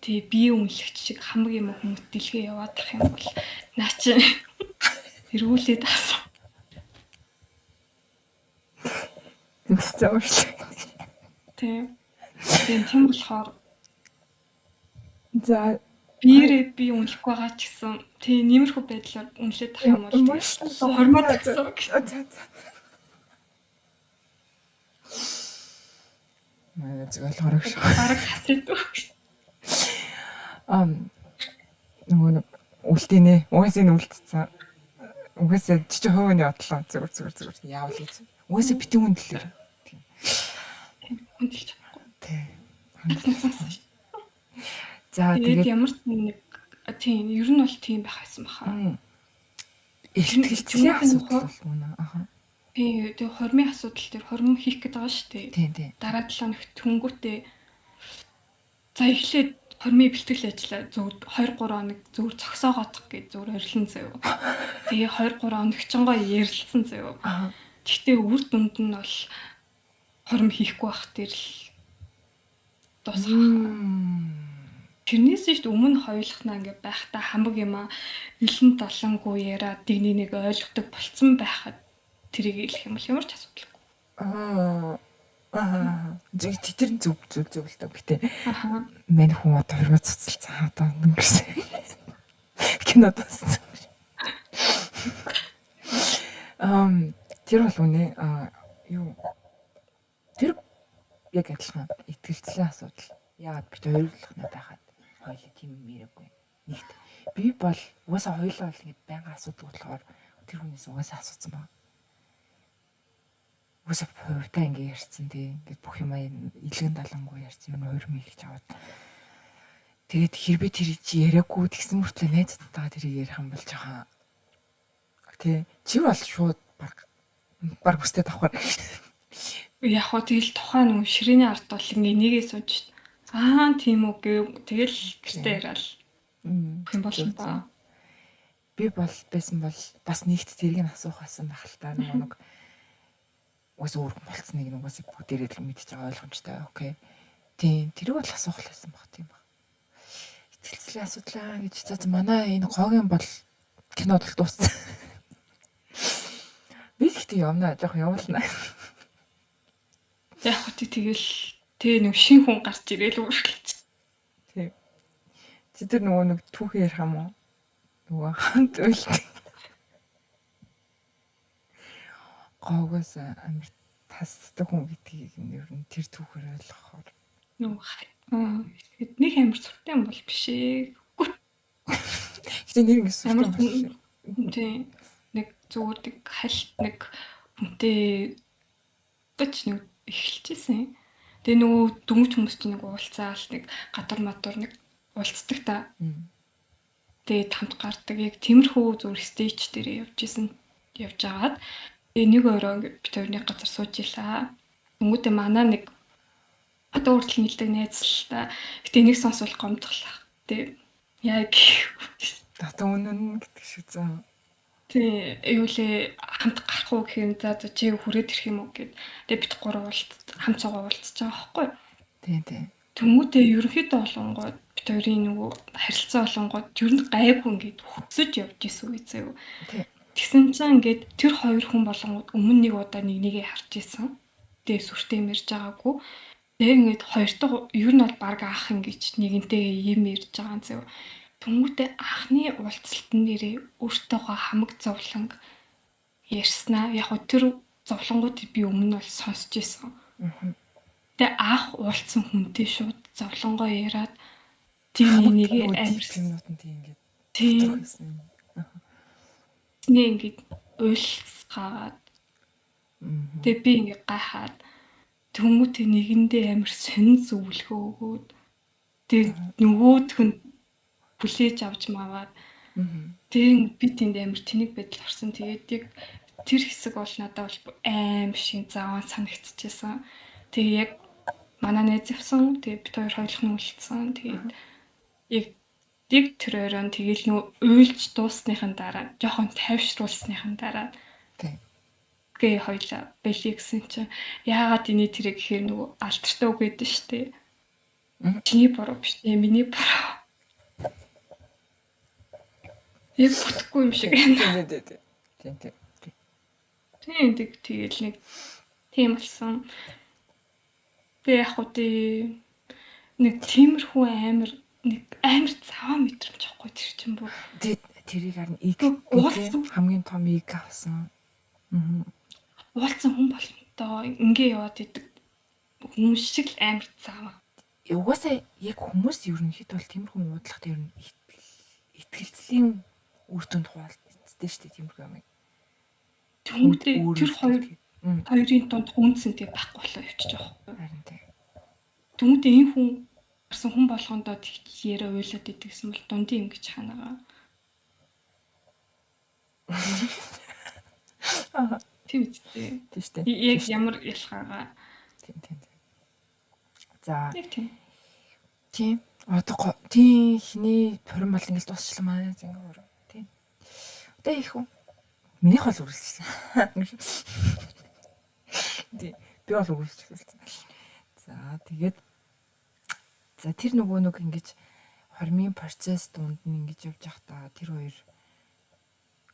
тий бие үнэлэгч шиг хамаг юм хүмүүс дэлгээ яваад тах юм бол наа чи эргүүлээд асан. Тийм болохоор за биерээ би үнэлэх байгаа ч гэсэн тий нэмэрхүү байдлаар үнэлээд тах юм бол Маш хормоо тагсан. Манай зөвлөгөөрөө шүү. Бараг хасдаг. Нөгөө нэг үлдэнэ. Угаасаа энэ үлдсэн. Угаасаа чи хувийн бодлоо зүгээр яавал гэж. Угаасаа битэн үнэлээ. Үнэлж чадахгүй. Тий. За Тэгээд тэгээд ямар ч нэг тийм ер нь бол тийм байх байсан баха. ихтгэл асуудал байна. Аха. Тэгээ хормын асуудал дээр хормон хийх гээд байгаа шүү дээ. Тий. Дараа 7 хоногт түнгүүтээ за эхлээд хормын бэлтгэл ажиллаа зөв 2 3 хоног зөв зогсоогоодох гэж зөв орилон заяа. Тэгээ 2 3 хоногчонгоо ярилцсан заяа. Гэхдээ үр дүнд нь бол хорм хийхгүй байх дээр л дуусах. Тэрнээс шүү дээ өмнө хоёулахнаа ингээ байхдаа хамаг юм илэн толонгүй яриад дэгнийг нэг ойлгодог болцсон байхад тэрийг хэлэх юм бол ямар ч асуудалгүй. Тэр зөв л даа гэтээ. Мань хүн одоо хөргөө цуцалцсан одоо өнгөрсөн. Кинод бассан. Тэр бол үнэ юу тэр яг адилхан итгэлцлийн асуудал. Яагаад бид хоёрлохнаа байхад хоёул тийм юм яриаггүй. Нэгт би бол угаасаа хоёулаа бол ингэ байнга асуудаг болохоор тэр хүнээс угаасаа асуусан байна. Угаасаа хувьдаа ингэ ярьсан тий. Ингээд бүх юм илгэн далангуй ярьсан юм хоёр мэлж аваад. Тэгээд хэрвээ тэр чи яриаггүй тэгсэн мөртлөө найзтайгаа тэрийг ярих юм бол жоохон тий. Чи бол шууд баг бүстэй давхар. Яг хоо тэгэл тухайн нэг ширээний ард бол ингээгээ сууж тийм үү гэв. Тэгэл гэртээ яриад бүх юм болно ба. Би бол байсан бол бас нэгт тэрийг нь асуух байсан байх л та нэг уус өөр болцсныг нэг уус бүгдээрээ л мэдчихэж байгаа ойлгомжтой. Окей. Тийм тэрийг бол асуух байсан баг тийм баг. Итгэлцлийн асуудлаа гэж цаа манай энэ гоогийн бол кинод л дууссан. Би ихтэй явна жоохон явуулна. Яг хөө тэгэл нэг шин хүн гарч ирээл үргэлж. Тийм. Чи тэр нөгөө нэг түүхий ярих юм уу? Нөгөө хамт уйлт. Гоогоос амар тасдаг хүн гэдгийг ер нь тэр түүхээр ойлгохоор. Нэг амар сүртэй юм бол биш ээ. Гэтэ нэр ингэ сүртэй. Тийм. Нэг зүгээр нэг хальт нэг хүнтэй гэж нэг эхэлчихсэн. Тэгээ нөгөө дөнгөж хүмүүс чинь нэг уулзаал нэг гадар мадуур нэг уулздаг та. Тэгээд хамт гардаг яг тиймэрхүү зүгээр стейж дээр явж агаад тэгээ нэг өрөө ингээд бид хоёрны газар сууж илаа. Дөнгөдөө манаа нэг одоо хүртэл нийлдэг найз л та. Гэтэ энийг сонсвол гомдглах. Тэгээ яг Дата үнэн гэдэг шиг заа. Тий, юу лээ хамт гарах уу гэхээр за чи хүрээд ирэх юм уу гэд. Тэгээ бид гурав хамт цугаа уулзж байгаа байхгүй. Тий. Тэмүүтээ ерөнхийдөө болонгод бид хоёрын нөгөө харилцаа болонгод ер нь гайгүй ингээд хөксөж явж исэн үе заяа. Тэгсэн чинь ингээд тэр хоёр хүн болонгод өмнө нэг удаа нэгээ харж исэн. Тэгээ сүртэй мэрж байгаагүй. Тэгээ ингээд хоёр дахь ер нь бол баг аах ингэж нэгэнтэйгээ юм ярьж байгаа юм заяа. Тэмүүтээ анхны уулзалтын нэрээ өөртөөгөө хамаг зовлон ярьснаа. Яг хөө тэр зовлонгуудыг би өмнө бол сонсч байсан. Тэгээ анх уулзсан хүнтэй шууд зовлонгоо яриад тийм нэгийг амар юмнууд нь тийм ингээд тийм ингээд уйлцгаад тэгээ би ингээд гайхаад тэмүүтээ нэгэндээ амар сонин зөвлөгөө өгөөд тэгээ нөгөөх нь бүлээж авч маваад тэг би тэнд амар тэнэг байдал орсон. Тэгээд яг тэр хэсэг бол надад бол аим шиг зааван санагдчихсан. Тэгээ яг манай найз явсан. Тэгээ бид хоёр хойлохны үлдсэн. Тэгээд яг тэр өрөөнд тэгээл нөө уйлж дуусныхын дараа жоохон тайвшруулсныхын дараа тэгээ хойлоо бэлий гэсэн чинь яагаад энэ тэрэг гэхээр нөгөө алтартай үг гэдэг нь штэ. Чиний бороо биш ээ, миний бороо. Яг бүтэхгүй юм шиг байна. Тийм. Тэгэл нэг тийм болсон. Тэгээ яг хөө нэг тиймэрхүү амар нэг амар цаваа мэдрэмж ахгүй тэр чинь бүр. Тэгээд тэрийг харин иг Уулзсан хамгийн том иг авсан. уулзсан хүн болонтой ингээ яваад идэг хүн шиг л амар цаваа. Угаасаа яг хүмүүс ерөнхийдөө бол тиймэрхүү уудлахад ер нь итгэлцлийн үр дүнд хуваалцдаг шүү дээ тиймэрхүү юм. Түүнтэй тэр хоёрын дунд үнцэнтэй байхгүй болоо явчих жоох. Харин тийм. Түүнтэй энэ хүн гарсан хүн болгондоо ярьа уйлаад идэгсэн бол дундын юм гэж ханаага. Тийм үстэй. Тийм шүү дээ. Яг ямар ялхаагаа. Тийм. За. Яг тийм. Тийм. Одоо тийм хиний турин бол ингэж дуусчлаа манай зингөр. Тийм. Одоо их үү. Минийх бол үргэлжлсэн. Тийм. Би бол үргэлжлүүлсэн. За тэгээд тэр нөгөө нэг ингэж хормын процесс дунд нь ингэж явж байхдаа тэр хоёр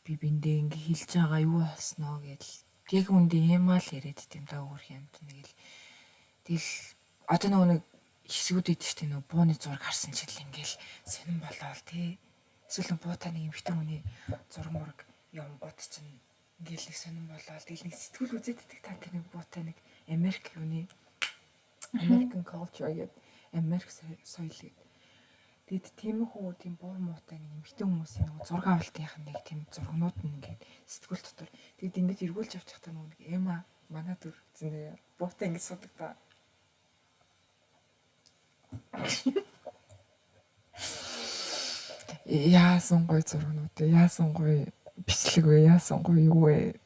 би биндээ ингэ хэлж байгаа юу болсноо гэж яг үндэ юм аа л яриад тийм даа өөр юм. Тэгэл одоо нөгөө нэг хэсгүүд идэв штэ нөгөө бууны зураг харсан чил ингээл сонирн болоод тий. Эсвэл буутаа нэг эмхтэн хүний зураг мураг явгууд чинь ингээл нэг сонирн болоод тэгэл нэг сэтгүүл үзээд идэх та тэр нэг буутаа нэг Америк юуны American culture гэдэг Америк соёл гэдэг. Тэгэд тиймэрхүү тийм буу муутай нэг эмхтэн хүмүүсийн нөгөө зураг авалтынх нь нэг тийм зургнууд нь ингээд сэтгүүл дотор тэгэд ингэж эргүүлж авч явахдаа нөгөө нэг Эма манай дүр зэндээ буутаа ингэж судаг та. Яасан гой зургнууд яасан гой бичлэг вэ яасан гой юу вэ?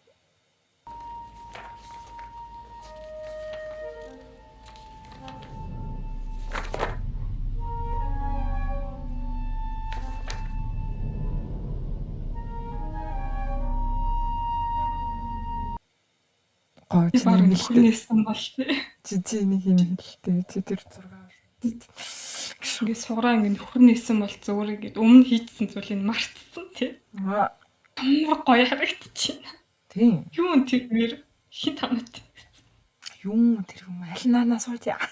Би баруун хүнээсэн бол чи нэг юм хэлтэй чи тэр зураг ингээ сугараа ингээ нөхөр нээсэн бол зөөр ингээд өмнө хийжсэн зүйлийг мартсан тий. Амар гоё харагдчихэв. Тийм. Юу тэр мэр хин тамат. Юм тэр юм аль наанаа сууж яа.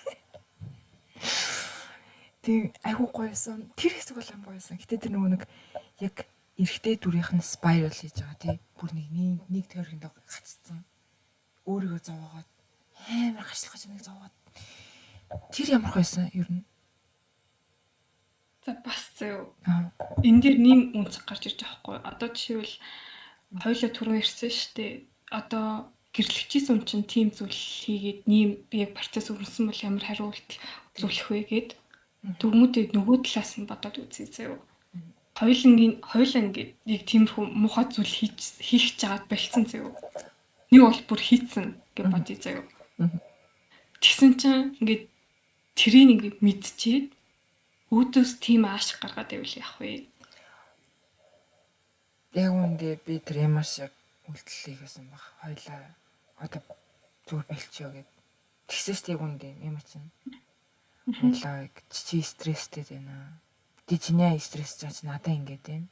Тийм айгуу гоёсон. Тэр хэсэг бол амар гоёсон. Гэтэ тэр нөгөө нэг яг эрэгтэй дүрийнх нь спайрал хийж байгаа тий. Бүр нэг тойрогт гаццсан. Өөрийгөө зовоогоод амар хашлахаж нэг зовоод тэр ямар хойсон ер нь. За бас зөө. Энд дээр нэм үнцэг гарч ирж байгаа хгүй. Одоо жишээл хоёулаа түрүү ирсэн штэ. Одоо гэрлэгчээс үн чинь тийм зүйл хийгээд нэм би яг процесс өрнөсөн бол ямар хариулт үзүүлэх вэ гэд төгмөдөө нөгөө талаас нь бодоод үзье зөө. Хоёулаа ингээд яг тиймэрхүү муухай зүйл хийх чагаад болцсон зөө. Нэг бол бүр хийцэн гэж бодъё заяа. Тэгсэн чинь ингээд тэрийг ингээд мэдчихээд өөдөөс тийм ааш гаргаад байвал яах вэ? Яг үндэ би тэр ямар шиг үйлдэл хийсэн баг. Хоёлаа одоо зүгээр болчихё гэд. Тэгсэн шүү дээ яг үндэ ямар чинь. Хоёлаа чи стресстэй байна. Дижинэ стресс чаач надаа ингээд байна.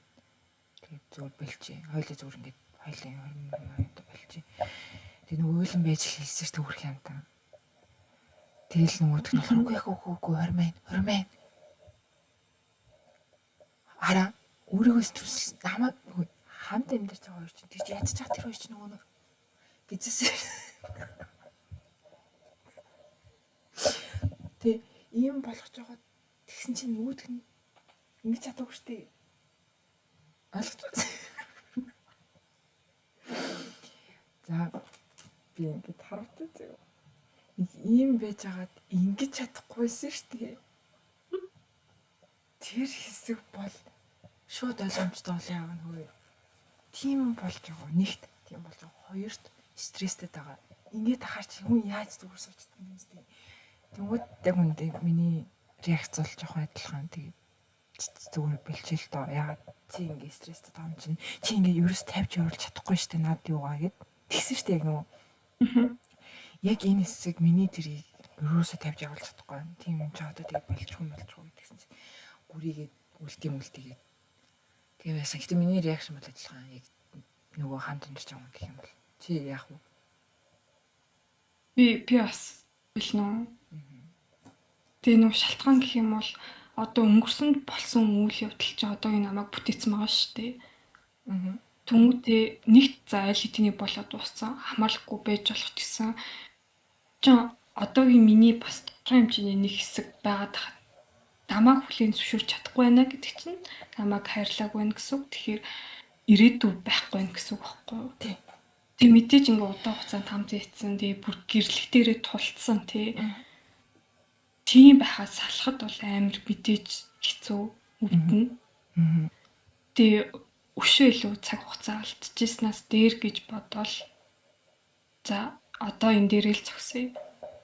Тэгээд зүгээр болчихё. Хоёлаа зүгээр ингээд хоёлын хормон болчих. Тэгээ нөгөө уйлан байж хэлсэн шүү дээ хүрх юм та. Тэгэл нөгөөх нь үгүй хормон. Ара өөрийгөө стресс намайг хамт амьдарч байгаа хоёр чинь тийч ядчих тэр хоёр чинь нөгөө гэжсэн. Тэ ийм болгож байгаа тэгсэн чинь нөгөөх нь ингэж чадаагүй шүү дээ. Ойлгож за би ингэж харагдаж байгаа. Нэг ийм байж хагаад ингэж чадахгүйсэн шүү дээ. Тэр хэсэг бол шууд ойлгомжтой бол яав нь хөөе. Тийм болж байгаа. Нэгт тийм болж байгаа. Хоёрт стресстэй байгаа. Ингээд ахаарч хүн яаж зүгээр суучдаг юм бэ? Тэгвэл яг үндэ миний реакц бол жоохон адилхан. Тэгээд зүгээр бэлчээл доо. Ягаад чи ингээд стресстэй байгаа юм чинь чи ингээд ерөөс тавьж явуулж чадахгүй штэ над юугаа гэд тэгсэн штэ яг нөгөө. Яг энэ хэсэг миний тэрийг ерөөсөө тавьж явуулж чадахгүй. Тийм юм чи одоо тэгээд болчихгүй гэсэн чинь гүрийгээд үлтийгээд тэгээ байсан. Гэтэ миний реакшн бол адилхан. Яг нөгөө хамт амьдарч байгаа юм гэх юм бол чи яах вэ? Би бас билнэ. Тэгээ нөгөө шалтгаан гэх юм бол одоо өнгөрсөнд болсон үйл явдал чинь одоогийн намайг бүтээсэн байгаа шүү дээ. Аа. Тэнгүүтээ нэгт за аль хэдийн болоод дууссан хамаарахгүй байж болох гэсэн чинь одоогийн миний бас тодорхой хэмжээний нэг хэсэг байгаад хат намайг хүлээн зөвшөөрч чадахгүй байна гэдэг чинь намайг хайрлаагүй байна гэсэн үг. Тэгэхээр ирээдүй байхгүй байна гэсэн үг байхгүй юу? Тий. Тэг мэдээж ингээ удаан хугацаанд хамт ийцсэн тэгээ бүр гэрлэх дээрээ тулцсан тий. Тийм байхад салахад бол амар мэдээж хэцүү өвдөн. Аа. Тэгээ өшөө илүү цаг хугацаа алдчихснаас дээр гэж бодоол. За одоо энэ дээрээ л зогсъё.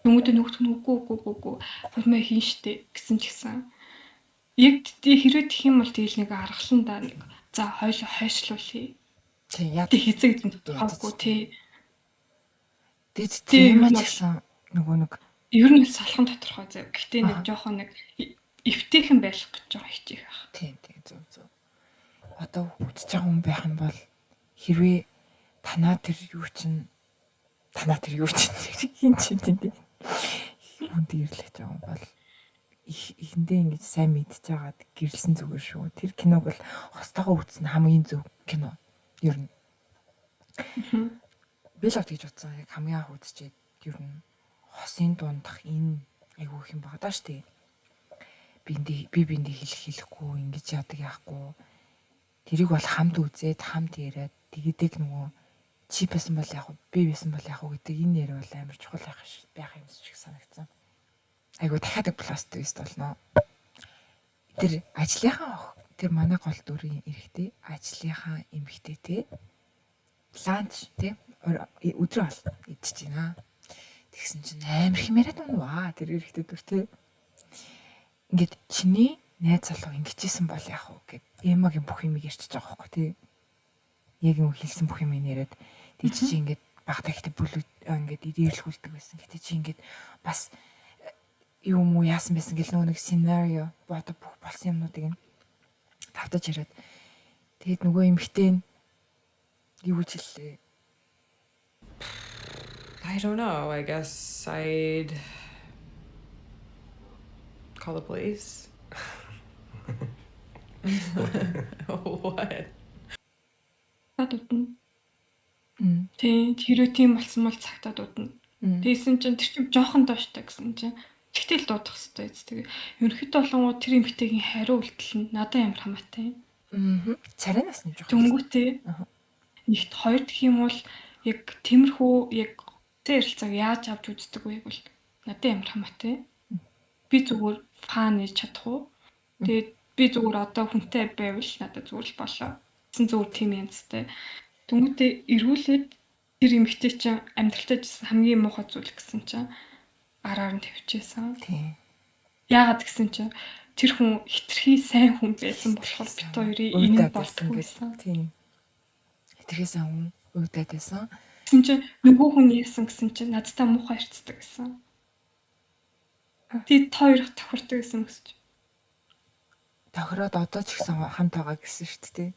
Хүмүүд нөгөөх нь үгүй. Хурмаа хийн штэ гэсэн ч гэсэн. Яг хэрвээ тэх юм бол тэгэл нэг аргалан да нэг за хойлоо хойшлуулъя. Тий яа. Тэг хэзээ тоохгүй тий. Дэд тийм ч гэсэн нөгөө нэг Ер нь салхан тодорхой зав. Гэхдээ нэг жоохон нэг эвтэйхэн байх гэж байгаа хичээх байх. тий зөв. Одоо үтж байгаа хүн байх юм бол хэрвээ танаа тэр юу чинь хин ч юм тий. Хүн дэрлэж байгаа юм бол ихэндээ ингэж сайн мэдж байгаад гэрэлсэн зүгээр шүү. Тэр киног бол хостойгоо үзсэн хамгийн зөв кино. Ер нь. Би л гэж утсан. Яг хамгийн анх үзчихэд ер нь хосын дундах энэ айгүй их юм багадаа штэ. Би биндээ хэлэхгүй ингэж яадаг яахгүй. Тэрийг бол хамт үзээд хамт яриад тэгээд нөгөө чи байсан бол яг би байсан бол яг гэдэг энэ нэр бол амар чухал байх юм шиг санагдсан. Айгу дахиад пласт твист болно. Тэр ажлынхаа тэр манай гол дүрийн эрэхтэй ажлынхаа эмэгтэй те ланч те өдрөө бол идэж байна. Тэгсэн чинь амар хэмээрээд унваа тэр эрэхтэй дүр те. Ингээд чиний найз залуу ингэжсэн бол яах вэ гэд эмагийн бүх юмыг ярьчих байгаа байхгүй те. Яг юм хэлсэн бүх юм яриад тийч чи ингээд багтаа ихтэй бүлүүд ингээд идэлхүүлдэг байсан. Гэтэ чи ингээд бас юм уу яасан байсан гэл нөгөө нэг сценарио бодо бүх болсон юмнуудыг тавтаж яриад тэгэд нөгөө эмхтэй нь юу гэж хэллээ. I don't know. I guess I'd call the police. What? Дуудна. Тий, хэрэг тийм болсон бол цагтаа дуудна. Тэгсэн чинь тэр чинь жоохон дооштой гэсэн чинь тэгтэл дуудах хэрэгтэй биз. Тэгээ ерөнхийдөө болонгоо тэр эмэгтэйгийн хариу үйлдэл нь надад амар хамаатай. Царинаас нь жоохон. Дөнгөтэй. Нэгт хоёр гэх юм бол яг тиймэрхүү яг ярилцааг яаж авч үздэг вэ бол надад амар хамаатай. Би зүгээр фан хийж чадах уу? Тэгээд би зүгээр одоо хүнтэй байвал надад зүгээр л болоо. Гэсэн зүгээр тийм янзтай. Дөнгөтэй эргүүлээд тэр эмэгтэй чинь амьдралтаа жисэн хамгийн муухай зүйл гэсэн чинь араар нь тавьчихсан. Тийм. Яагаад гэсэн чинь тэр хүн хитрхи сайн хүн байсан болохоор бит хоёрын энэ болтгүй байсан. Тийм. Хитрхи сайн хүн уйдаад байсан. Тэгсэн чинь нөгөө хүн яасан гэсэн чинь надтай муухай харцдаг гэсэн. Тэд хоёр тохирдог гэсэн үгсэж. Тохироод одоо ч гэсэн хамт байгаа гэсэн шүү дээ.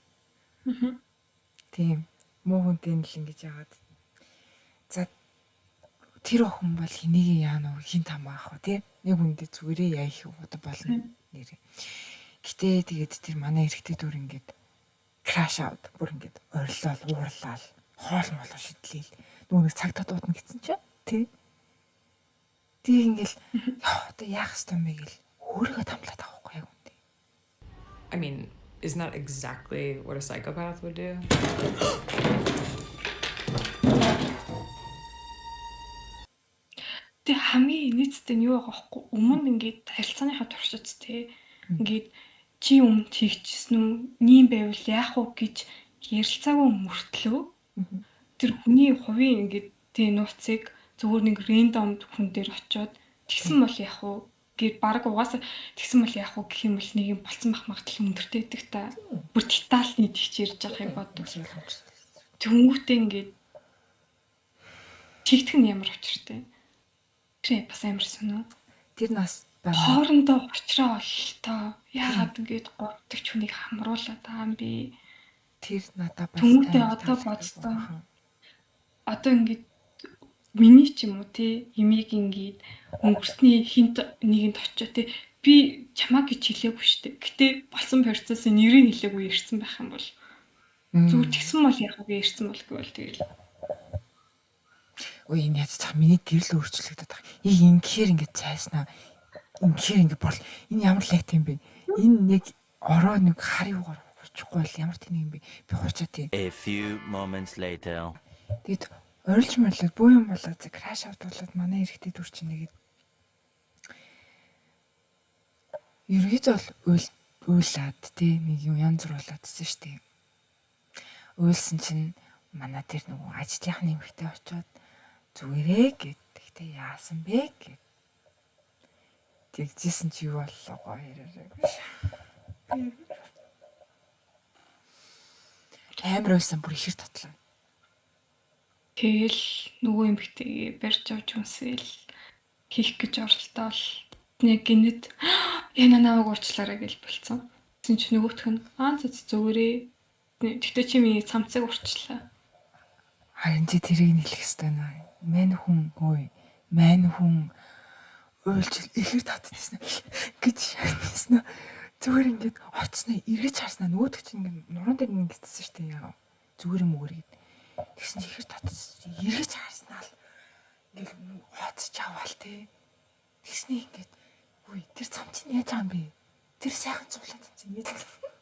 Аа. Тийм. Муу хүнтэй л ингэж яагаад. За тэр охин бол хэнийг яана уу хин тамаах уу тий. Нэг хүндээ зүгээрээ яах юу одоо болно нэрээ. Гэтэ тэгээд тэр манай эрэгтэй дүр ингээд краш аут бүр ингээд орилол уурлал хоол молоо шидлээл нөгөө нэг цагтаа дуудана гэсэн чинь тий. Тэг ингээл одоо яах ёстой юм бэ гэл өөрийгөө тамлаад авахгүй яг үнтэй. I mean, isn't that exactly what a psychopath would do? Тэг хамгийн нийцтэй нь юу байгаа байхгүй өмнө ингээд харилцааныхаа туршид те ингээд чи өмнө хийчихсэн үү нийм байвал яах вэ гэж ярилцаагүй мөртлөө тэр хүний хувийн ингээд тий нууцыг зүгээр нэг рэндом хүн дээр очиод тэгсэн бол яах вэ гээд баг угаасаа тэгсэн бол яах вэ гэх юм бол нэг юм болцсон бах магадлал өндөртэй байдаг та бүр детальны тэгч ярьж байгаа юм боддог. Тэнгүүтээ ингээд чигтгэн нь ямар очиртэй. Тэр бас амар сонио. Тэр нас хоорондоо уучраа олтоо яагаад ингэж гурдаг ч хүнийг хамруулаад байгаа юм бэ? Тэр надад бас Тэнгүүтээ одоо боддоо. Одоо ингэж миний ч юм уу те имийг ингээд өнгөрсний хинт нэгэнд очио те би чамаа гэж хэлээгүй штэ. Гэтэ болсон процессын нэрийг хэлээгүй ярьсан байх юм бол зүгээр тэгсэн бол яг би ярьсан бол гэвэл тэгэл. Ой энэ яц цаа миний гэрэл өөрчлөгдөд байгаа. Ингэхээр ингээд цайснаа. Ингэхээр ингээд бол энэ ямар лайт юм бэ? Энэ яг ороо нэг хар юугаар хучихгүй бол ямар тэнийг юм бэ? Би хуучаа тийм. A few moments later. Тэгэд орилж мөрлөд буу юм болоод краш авт болоод манай эрэгтэй дүр чинь нэгэд ерөөд бол уйлаад тий нэг юм янз бүр болоодсэн шүү дээ. Уйлсан чинь манай тэр нөгөө ажлынхны эмэгтэй очиод зүгээрээ гэд тэгтээ яасан бэ гэд тэгжсэн чи юу боллоо гоё яраарай. Амар байсан бүр ихэр татлаа. Тэгэл нөгөө эмэгтэйгээ барьж авч юмсэл хийх гэж оролдоол нэг гинэд яна намайг уучлаарай гэж болцсон. Тэгсэн чи нөгөөх нь зүгээрээ тэгтээ чи миний цамцыг урчлаа. Харин чи тэрийг нийлэх ёстой наа. Мань хүн уйлж ихэр татчихсан гэж шаардсан. Зүгээр ингээд оцсноо эргэж харснаа нөгөөдөг чинь ингээд нуруунд дээр ингээд гиссэн шүү дээ. Зүгээр юм өгөр гэд. Тэгсэн чи ихэр татчихсан. Эргэж харснаа л ингээд хоцч аваал те. Тэгснээ ингээд үгүй тэр цам чинь яаж байгаа юм бэ? Тэр сайхан цуглаа чинь яаж байгаа?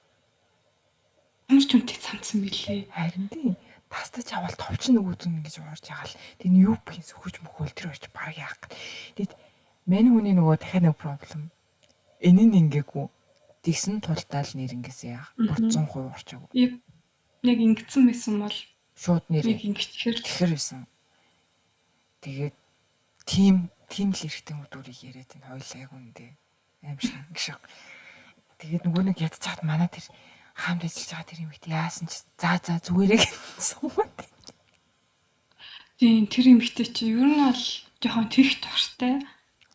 Ямар ч үнтэй цамцсан билээ. Харин тийм тастаж аваад товчин нөгөөд нь ингэж уурж байгаа л тэр нь юу бхийн сөхөж мөхөөл тэр очиж баг яах гэд. Тэгэд мань хүний нөгөө дахиад нэг проблем. Энийн ингээгүй тэгсэн тултаа л нэр ингэсэн яах. Бүр 100% орчоогүй. Яг ингэсэн байсан бол шууд нэр тэгэхэр байсан. Тэгээд тим л эрэхтэн үдүрийг яриад энэ хоёул айгу үндэ аим шиг гişг. Тэгээд нөгөө нэг ядчихад манай тэр хаамд ажиллаж байгаа тэр юм ихтэй яасан ч за зүгээрээ гэсэн. Тийм тэр эмэгтэй чи ер нь бол жоохон тэрх дуртай.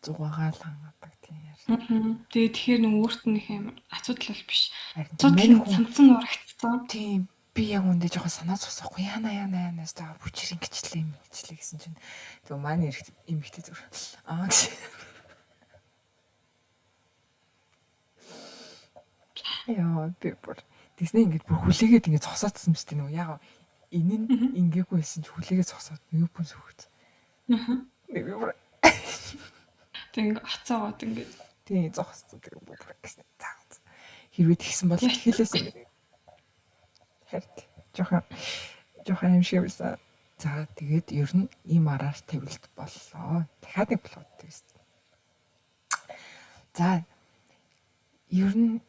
Зугаагаал хангадаг тийм яар. Тэгээд тэгэхээр нэг өөрт нь их юм асуудал бол биш. Харин цамцсан нурагцсан. Тийм би яг үндэ жоохон санаа зовсоохгүй яанаас та бүчрийн гिचлээ гэсэн чинь тэгээ манай эмэгтэй зүр яа би бүр тэгснэ ингэж бүр хүлээгээд ингэж цогсоодсан мэт нөгөө яг энэ нь ингээгүй байсан ч хүлээгээд цогсоод юу бүн сөхөж. Тэг хацаагаад ингэж тийм зогссон тэр бүр гэсэн цаа. Хэрвээ тэгсэн бол хэлээс юм. Жохон юм шиг байсан. За тэгээд ер нь ийм араар тавилт боллоо. Дахиад нэг плот twist. За ер нь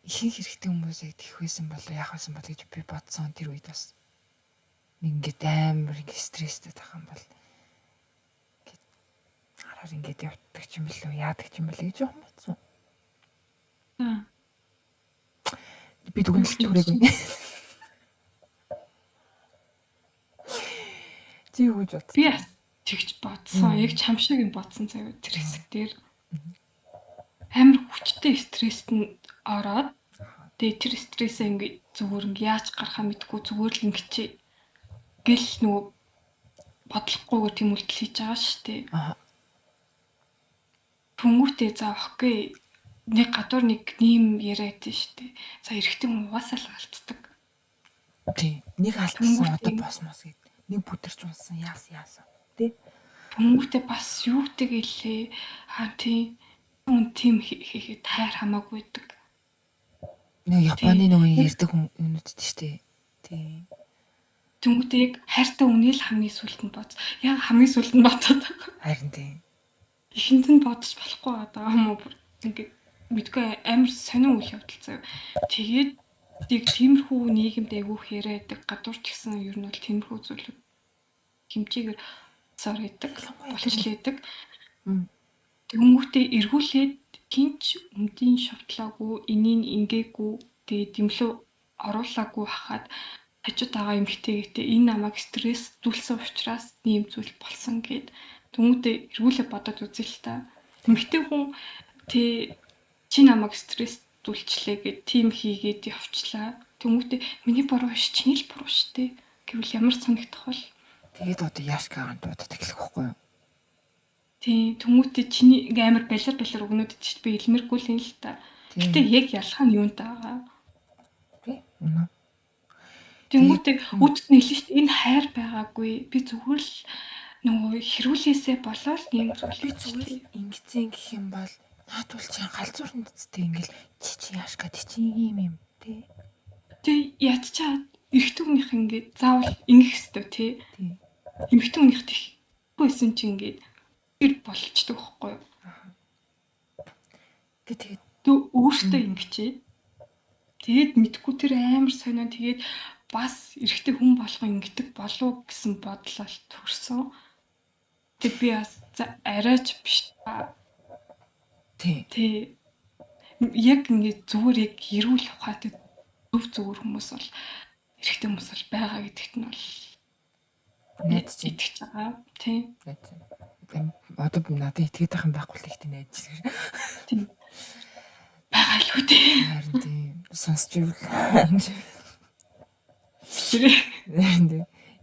их хэрэгтэй хүмүүсийг тэгэх байсан бол яах байсан бол гэж би бодсон тэр үед бас ингээд амар стресстэй тах юм бол хараар ингээд явдаг юм билүү яадаг юм билээ гэж юм бодсон. Би дүгнэлт хүрээгүй. Чи юу гэж бодсон? Би тэгж бодсон. Яг чам шиг юм бодсон цаа тэр хэсэг дээр. Амар хүчтэй стресст нь ороод тэгээ тэр стрессээ ингээд зүгээр ингээд яаж гарахаа мэдгүй зүгээр л ингэчээ гэл нөгөө бодлохгүйгээр тийм үйлдэл хийж байгаа шүү дээ. Түнгүүтээ за охгүй нэг гадуур нэг нэм яриад шүү дээ. За эрэгтэй хүн угаасаа л алддаг. Тийм. Нэг алдсан одоо босмос гэд. Нэг бүдэрч унсан яасан. Тэ? Түнгүүтээ бас юу гэдэг илээ. Тийм. Хүн тийм хийхэд хайр хамаагүй байдаг. Нэг Японы нөгөө ярьдаг юмнууд ч тийм. Түнгүүтээ яг хайртай үнийг л хамгийн сүлд нь боц. Яг хамгийн сүлд нь бодоод байгаа. Харин тийм. Ихэнд нь бодож болохгүй байгаа юм уу? Ингээд мэдгүй амар сонин үйл явдал заяа. Тэгээд тийг тиймэрхүү нийгэмд айгүйх яриадаг гадуур ч гэсэн ер нь бол тиймэрхүү зүйлүүд хэмжээгээр цаар идэг, болчихлээдэг. Тэнгүүтээ эргүүлээд хинч өмдийн шовтлаагүй, энийг ингээгүй, тэгээд дэмлүү оруулаагүй хахад хажууд байгаа эмэгтэйгээтэй энэ намайг стресстүүлсэн учраас ийм зүйл болсон гэд тэнгүүтээ эргүүлээ бодоод үзээ л та. Эмэгтэй хүн чи намайг стресстүүлчлээ гэд тийм хийгээд явчлаа. Тэнгүүтээ миний буруу биш, чиний л буруу шүү дээ. Гэвэл ямар санагдах вэ? Тэгээд одоо яашкагаан дуудаад эхлэх байхгүй юу? тий тхүмүүстээ чиний ингээ амар балер өгнөд чи би илмэргүй л юм л та. Гэтэ яг ялах нь юунт байгаа. Тий. Үнэ. Тэнгүүтээ үдд нь хэлсэн шүү дээ. Энэ хайр байгаагүй. Би зүгээр л нөгөө хэрүүлээсээ болоод ийм зүйл Би зүгээр ингэсэн гэх юм бол наадвал чи галзуурн дэцтэй ингээл чи яашка чи юм тий. Тэг ядчаад эргэтүүнийх ингээд заавал ингэх хэвээр тий. Эмэгтүүнийх тийхгүйсэн чи ингээд тэр болчдөг байхгүй юу? Тэгээд өөртөө ингэчээ. Тэгээд мэдгүй тэр амар сонио тэгээд бас эрэгтэй хүн болгоо ингэдэг болов гэсэн бодлоо төрсөн. Тэг би бас арайч биш та. Тий. Яг ингээд зүгээр яг эрүүл ухаатай зөв хүмүүс бол эрэгтэй хүмүүс бол байгаа гэдэгт нь бол найдаж итгэж байгаа. Тий. Одоо би надад итгээд байх юм байхгүй л ихтэй найдаж байна. Тийм. Байгаа л үү тий. Харин тийм сонсч ивэл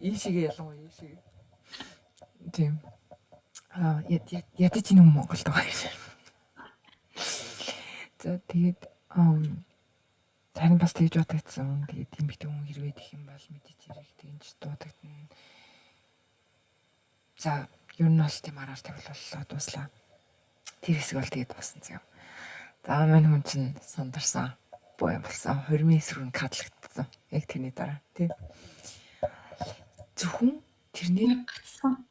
ийшээ ялангуяа ийшээ. Тийм. Ядаж энэ Монголд байгаа юм. За тэгээд тань бас тэгж бодогдсон. Тэгээд тийм бит хүн хэрвээ гэх юм бол мэдээж хэрэг тэгж дуудагдана. За ер нь бол тийм араар тавилууллаа дуслаа. Тэр хэсэг бол тэгээд басан зав. За мань хүн чинь сандарсан. Боо юм болсон. Хормын эсрэг нь кадлагдсан. Яг тэрний дараа тий. Зөвхөн тэрний гацсан.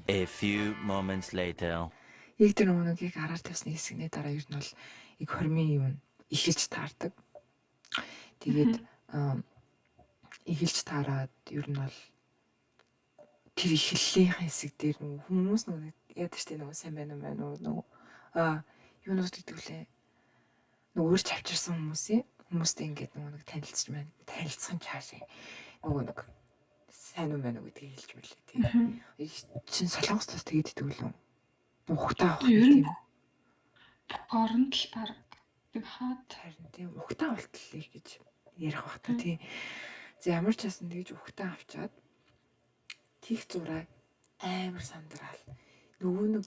A few moments later. Яг тэр нөгөөгийг араар тавьсны хэсэгний дараа ер нь бол яг хормын юм эхэлж таардаг. Тэгээд эхэлж таарад ер нь бол тэр эхлэлийн хэсэг дээр нөгөө хүмүүс нөгөө яадаг штэ нөгөө сайн байна уу нөгөө юунууд гэдэг үлээ нөгөө өөрч авчирсан хүмүүстэй ингээд нөгөө нэг танилцсан чаашаа нөгөө нэг сайн уу байна уу гэдгийг хэлж мэлээ тийм чин солонгос тус тэгээд идэв лөө ухтаа авах тийм оронд л баг тэг хаад харин тийм ухтаа болтол их гэж ярих бах та тийм за ямар ч хасан тэгж ухтаа авчаад тийх зураг амар сандраал нөгөө нэг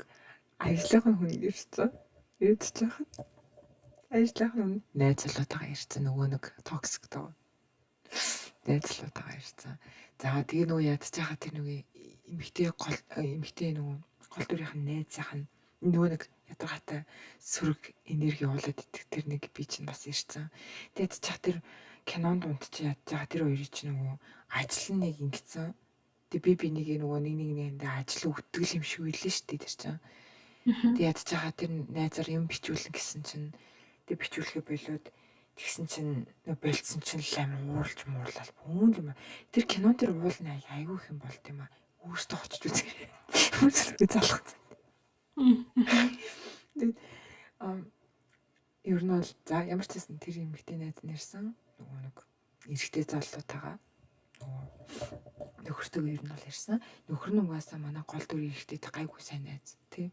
ажлынхан хүн ирсэн ирж чахад ажлынхан найз залуутайгаа ирсэн нөгөө нэг токсик доо найз залуутайгаа ирсэн за тэгээ нөгөө ядчихаа тэр нөгөө эмэгтэй нөгөө гол дүрийнх нь найзынх нь нөгөө нэг ядаргаатай сөрөг энерги явуулаад идэх тэр нэг би чинь бас ирсэн тэгээд чах тэр кинонд унтчих ядчихаа тэр хоёрыг чинь нөгөө ажил нэг ингэсэн тэг би нэг нөгөө нэг ажил үтгэл юм шиг үлээ шүү дээ тэр чинь. Тэг ядж байгаа тэр найзаар юм бичүүлэн гэсэн чинь тэг бичүүлэхэ болоод тэгсэн чинь болцсон чинь амар уурлж муурлал бүүн юм. Тэр кинон тэр уулна айгүй их юм болт юм а. Өөртөө очиж үзээ. Өөртөө залхацсан. Тэгээд ер нь бол за ямар ч хэсэн тэр юм ихтэй найз нэрсэн нөгөө нэг эрэгтэй залуутайгаа нөхөртөө ер нь бол ирсэн. Нөхөр нь угаасаа манай гол дүр ихтэй гайгүй сайн найз тий.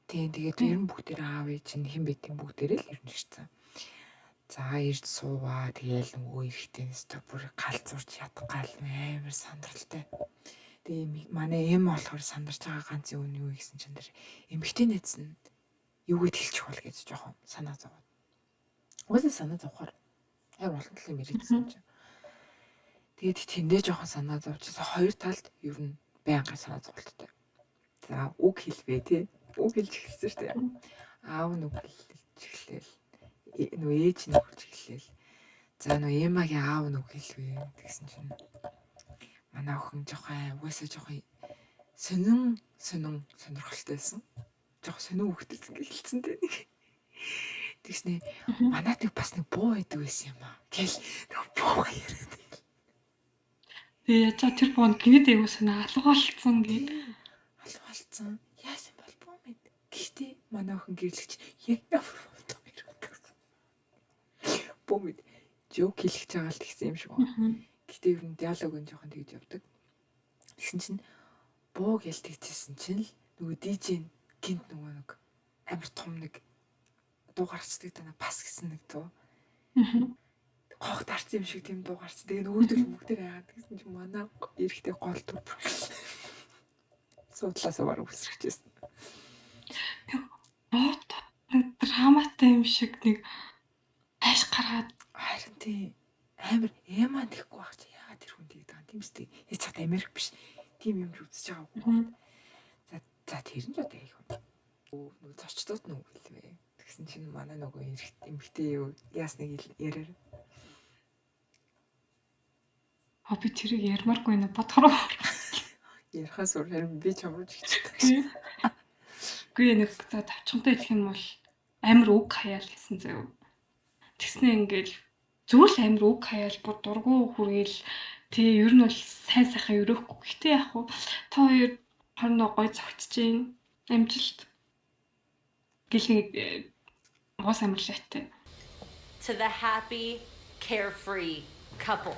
Тэгээд ер нь бүгдээр аав ээж нь хэн бэдийн бүгдээрээ л ирнэ ирсэн. За ирж сууваа тэгээл нөгөө ихтэй нэстэ бүр галзуурч ядгаал амар сандралтай. Тэгээ манай эм болохоор сандарч байгаа ганц юм юу гэсэн чинь тэр эмэгтэй найз нь юу гэж хэлчих бол гэж жоохон санаа зовоод. Угаасаа санаа зовхоор амар олон талын мэрэгдсэн чинь. Тэгээд тэндээ жоохон санаа зовчихсан. Хоёр талд ер нь байнгын санаа зовлттой. За үг хэлвэ тий. Үг хэлж эхэлсэн шүү дээ. Аав нь үг хэлж эхлээл. Нөгөө ээж нь үг хэлж эхлээл. За нөгөө эмагийн аав нь үг хэлвэ гэсэн чинь манай охин жоохон угаасаа жоохон сонирхолтойсэн. Жоохон сонио хөвгтөлсөн гэж хэлсэн дээ. Тэгснэ манайд бас нэг буу байдаг байсан юм аа. Тэгэл нөгөө бууга яриад. Тэгээ за тэр бонд гинэд аягүй санаа алгуулсан гээд алгуулсан. Яасан бол буу мэд. Гэхдээ манай охин гэрлэгч яг ямар бодоо ирдэг. Буу мэд. Жок хэлж байгаа л тэгсэн юм шиг байна. Гэхдээ ер нь диалог нь жоохон тэгж явдаг. Тэгсэн чинь буу гэлтэгчсэн чинь л нөгөө DJ гинт нөгөө нэг амар том нэг дуу гарцдаг даа бас гэсэн нэг дуу. Гох тарц юм шиг тийм дуу гарц. Тэгээ нөгөөдөл бүгдээр яагаад гэсэн чинь манай эрэхтэй гол дүр. Суудлаасаа баруун үсрэхжсэн. Бот нэг драматай юм шиг нэг хайш гаргаад Харин тий амар Эма нэхгүй байх чи яагаад тэр хүн тэгээд байгаа юм тийм үстэй. Яа цаад Америк биш. Тим юм ч үзэж байгаагүй. За тэр нь ч одоо их юм. Нөгөө зочдод нүг хэлвэ. Тэгсэн чинь манай нөгөө эмхтэй юу яасныг ярээр. би тэрийг ярмааргүй нэ бодхороо. Ярахаас өөр харин би чамрууж хичээдэг. Үгүй нэг за тавчхантай хэлэх юм бол амар үг хаяал гэсэн заяа. Тэгснэ ингээл зүгээр л амар үг хаяал бүр дургу хүргээл тий ер нь бол сайн сайхан өрөөхгүй. Гэтэ яг хуу та хоёр хоорондоо гой зогтож гин амжилт гэлээ гоо самарлаатай. To the happy, carefree couple.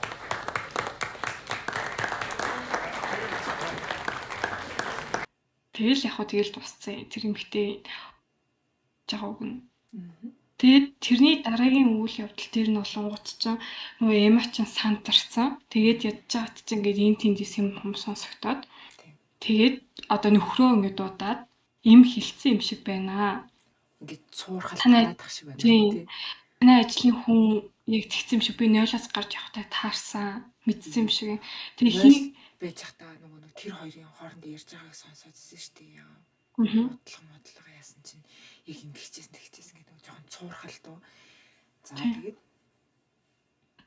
Тэгэл яг хуу тэгэл дууссан. Тэр эмхтэй жагааг нь. Тэгээд тэрний дараагийн үйл явдал тэр нь болонгууд чинь нөгөө Эма чинь сантарсан. Тэгээд ядж байгаад чинь ингээд эн тэндээс юм сонсогдоод. Тэгээд одоо нөхрөө ингээд дуудаад им хилцсэн юм шиг байна. Ингээд цуурхал таадах шиг байна тий. Манай ажлын хүн яг тэгсэн юм шиг би нойлоос гарч явахтай таарсан. Мэдсэн юм шиг. Тэгээд хий байж захтаа нөгөө тэр хоёрын хооронд ярьж байгааг сонсоодсэн шүү дээ. Яа. Модлого яасан чинь яг ингэжсэн тэгчихсэн гэдэг жоохон цуурхал дуу. За тэгээд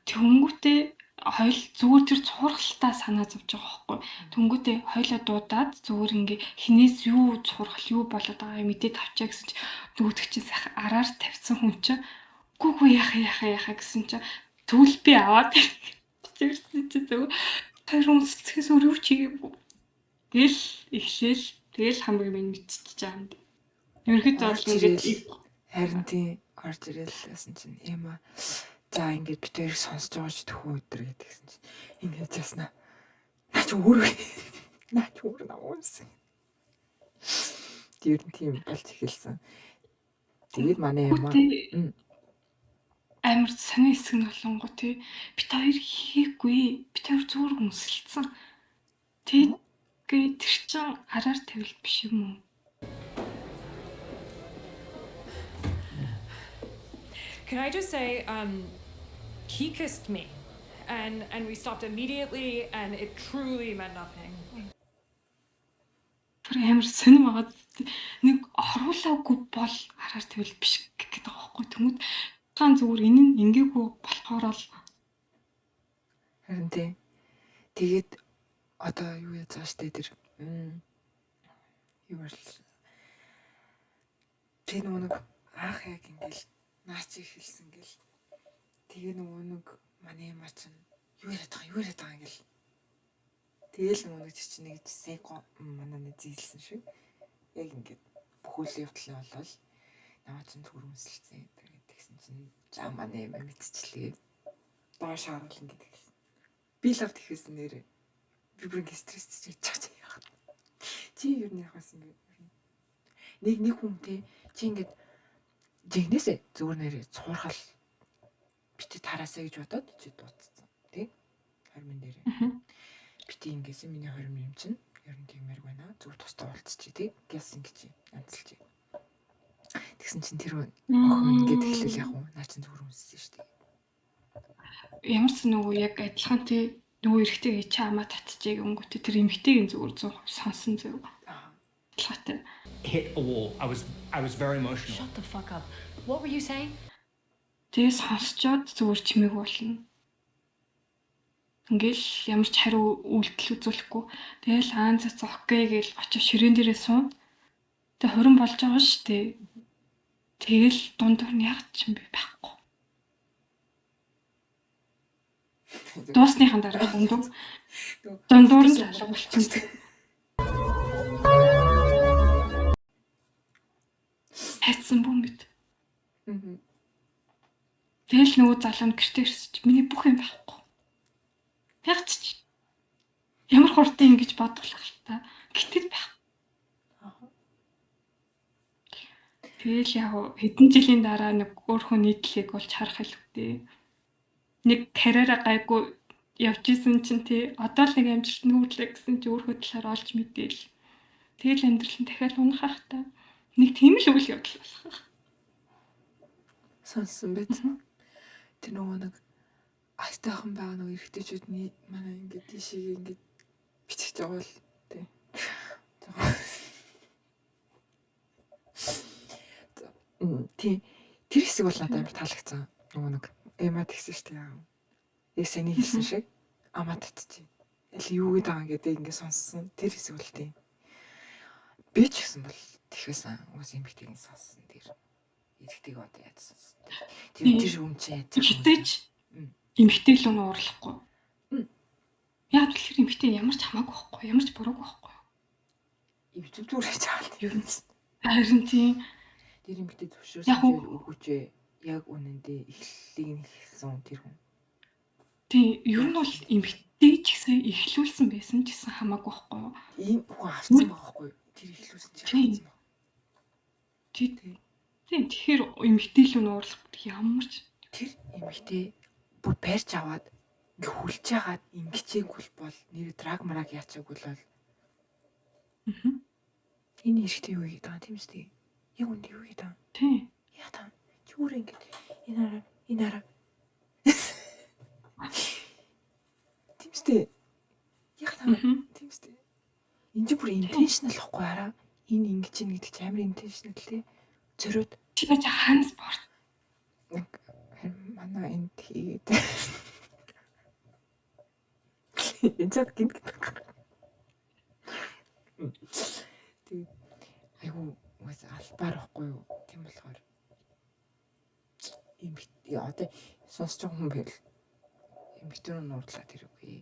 тэнгүүтээ хоёул зүгээр тэр цуурхалтаа санаа зовж байгаа байхгүй. Тэнгүүтээ хоёулаа дуудаад зүгээр ингээ хинээс юу цуурхал юу болоод байгаа мэдээд авчаа гэсэн чи нөгөөдөгчөөс араар тавьсан хүн чинь гүгүй яхаа гэсэн чи тэгвэл би аваад чирсэн чи зөв хоёр үнсцгээс өрөв чигээгүй. Тэгэл ихшээл тэгэл хамаг минь мэдчихэж байгаа юм. Ерөнхийдөө бол ингээд харин тий орж ирэлсэн чинь Эма за ингээд бид хоёрыг сонсож байгаа ч төхөө өдр гэдгсэн чинь ингээд яснаа. Наач өөр намуунсан. Тэр нь тийм болж эхэлсэн. Тэгээд манай Эма амар сони хэсэг нь болонгоо тий бид хоёр хийхгүй бид хоёр зүгээр үнсэлсэн. Тэгээд тэр чин араар тавилт биш юм уу? Can I just say, he kissed me, and we stopped immediately, and it truly meant nothing. Тэр амар сонирм байгаа. Нэг оруулаагүй бол араар тавилт биш гэдэг байгаа байхгүй. Тэнгүүд хаан зүгээр энэ нь ингээгүй болохоор л харин тий. Тэгээд одоо юу яаж байгаа штэ тэр юу бол тэр нэг аах яг ингээл наачи хэлсэн гэл тэгээ нэг манай Эма чинь юу яриад байгаа ингээл тэгэл нэг чинь нэг секо манай нэг зийлсэн шиг яг ингээд бүхэл явдлын болол намаа чинь зүр үнсэлсэн тэгээд тэгсэн чинь за манай Эма мэдчихлээ доош харуул ингээд хэлсэн би л авт ихсэн нэрээ би бүр ингээд стресстэй чаач яах чи юу нэг хасан бэ нэг хүнтэй чи ингээд жигнэсээ зүгээр нэрээ цуурхал бити тараасаа гэж бодоод чи дуудсан тий хормын дээрээ бити ингэсэн миний хормын юм чинь ер нь тиймэр байна зүгээр тустай уулзчих тий гэсэн гэж янзлж тэгсэн чинь тэр охин ингээд эхлэл яг уу наа чин зүгээр үнссэн шүү дээ ямар ч нөгөө яг адилхан тий нөгөө эрэгтэй чи хамаа татчихээг өнгөтэй тэр эмэгтэйг зүгээр 100% сонсон зөв адилхантай hit a wall. I was very emotional. Shut the fuck up. What were you saying? Тэгээ сонсчоод зүгээр чимээг болно. Ингээл ямар ч хариу үйлдэл үзүүлэхгүй. Тэгэл цац окей гэж очиж ширээн дээрээ суун. Тэгээ хорин болж байгаа шүү дээ. Тэгэл дундуур нь яг ч юм би байхгүй. Дуусныхан дараа дундуур нь залга болчихсон. Хайцсан бомбит. Тэгэл нөгөө залуу нь гэртээ ирсэж миний бүх юм байхгүй. Яг ч ямар хурдан ингэж бодлох л та. Гэтэл байхгүй. Тэгэл яг хэдэн жилийн дараа нэг өөрөө нийтлийг болж харах хэлвэтэй. Нэг карьераа гайгүй явж исэн чинь тий одоо л нэг амжилт нүүрлээ гэсэн чи өөрөө талаар олж мэдээл. Тэгэл амьдрал нь дахиад унах хахта. Нэг тийм л үйл явдал болох. Сонсон байт. Тэр нөгөө нэг айтайхан байгаа нөгөө эргэжтэйчүүдний манай ингээд тийшээ ингээд бичих жагаа л тий. Тий. Тэр хэсэг бол надад амар таалагдсан. Нөгөө нэг Эма тэгсэн шүү дээ. Яг саний хэлсэн шиг амаа татчих. Яли юу гэдэг байгаа гэдэг ингээд сонссон. Тэр хэсэг бол тий. Би ч гэсэн бол тэхээс уус эмхтэйг сонссон тэр. Эргэтэйг одоо яадсан. Тэр өмчээ. Гэтэйч эмхтэй л уурлахгүй. Яг л тэр эмхтэй ямар ч хамаагүй байхгүй. Ямар ч буруугүй байхгүй. Ивчүүр хийж байгаа юм ер нь. Харин тийм. Тэр эмхтэй төвшөөсөн өгөөчээ. Яг үнэндээ эхлэлийг нь хэлсэн тэр хүн. Тийм, ер нь бол эмхтэй ч гэсэн эхлүүлсэн байсан ч гэсэн хамаагүй байхгүй. Ийм хүн авсан байхгүй. Тэр эхлүүлсэн ч авсан баг. Тийм. Тэгэхээр эмхтэй л уурлах ямар ч тэр эмхтэй бүр барьж аваад ингээ хүлж яагаад ингэчээгүй бол нэр драг мараг яачаагүй л бол. Энэ эрэгтэй юу гэдэг юм тийм үстэй. Яг үнд юу гэдэг юм. Тийм. Яа та чүүр ингээ энэ араа. Тийм үстэй. Яг та тийм үстэй. Энд чи бүр интеншнл واخгүй араа. Энэ ингэж ийн гэдэг чи амар интеншнл тий. Зөрөөд чи хаана спорт манай энд хийгээд энэ цад гинт тий айгу уус албаар واخгүй юу тийм болохоор юм одоо сонсож байгаа хүн байл юм битүүр нуурлаа тэр үгүй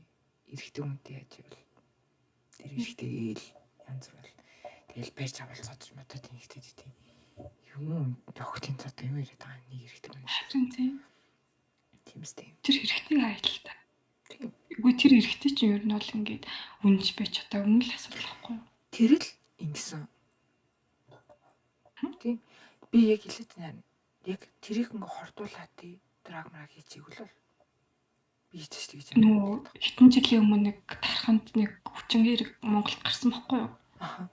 эрэгтэй хүнтэй яаж ивэл тэр эрэгтэйгээл янз бүр тэгэл барьж авал цодж модод эрэгтэй тийм юм тогтын цод юм яриад байгаа нэг эрэгтэй хүн харин тийм үстэй тэр эрэгтэй аялалтай. Үгүй тэр эрэгтэй чинь ер нь бол ингээд үнж байж одоо өмнө л асуудал байхгүй юу? Тэр л ингэсэн. Тийм. Би яг хэлээд байна. Яг тэрийг ингээ хордуулаад тий драг мараг хийчихвэл бол би хийчих гэж байна. Нөө хитэн жилийн өмнө нэг тарханд нэг хүчингээр Монголд гарсан байхгүй юу? Аха.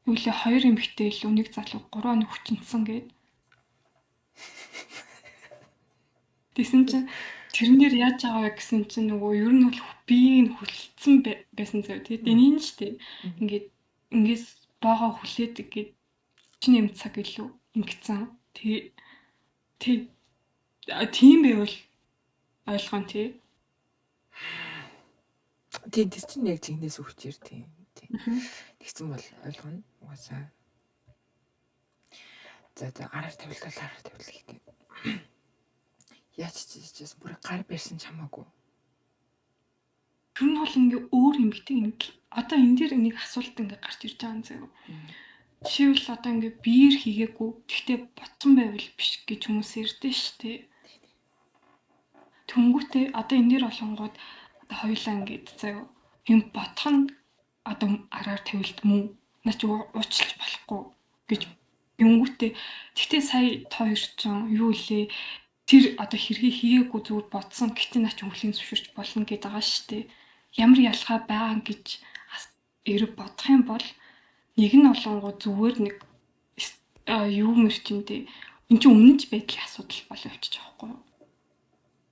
Юу лээ 2 эмэгтэй илүү нэг залуу 3 хоног хүчинсэн гээд. Тэсэн чинь тэрнээр яаж аваа гэсэн чинь нөгөө ер нь бол биеийг нь хүлцсэн байсан зэрэг тий дэнийн нь штэ. Ингээс боогоо хүлээд гээд 48 цаг илүү ингэсэн. Тийм байвал ойлгоно тий. Тийм тэр чинь яг зинээс өвчээр тийм. Тэгсэн бол ойлгоно. Угаасаа. За араар тавилтал гэдэг. Яаж чижээс бүр гар барьсан ч хамаагүй. Тэр нь бол ингээ өөр эмгтэй одоо энэ дээр нэг асуулт ингээ гарч ирж байгаа юм заяа. Жишээлбэл одоо ингээ биеэр хийгээгүй гэхдээ бодсон байвал биш гэж хүмүүс ярьдээ штэ. Тэнгүүтээ одоо энэ дээр олонгууд одоо хоёулаа ингээд заяа юм бодох нь одоо араар тавилт мүү наач уучлах болохгүй гэж юмгүүтээ гэхдээ сая хоёр ч юу лээ тэр одоо хэргийг хийгээгүй зүгээр бодсон гэтээ наач өвлийн зөвшөөрч болно гэдэг байгаа штэ. Ямар ялгаа байгаа гэж эрэг бодох юм бол нэг нь олонгоо зүгээр нэг юу мэрчэндээ эн чинь үнэнч байдлын асуудал болов явчих жоохгүй юу.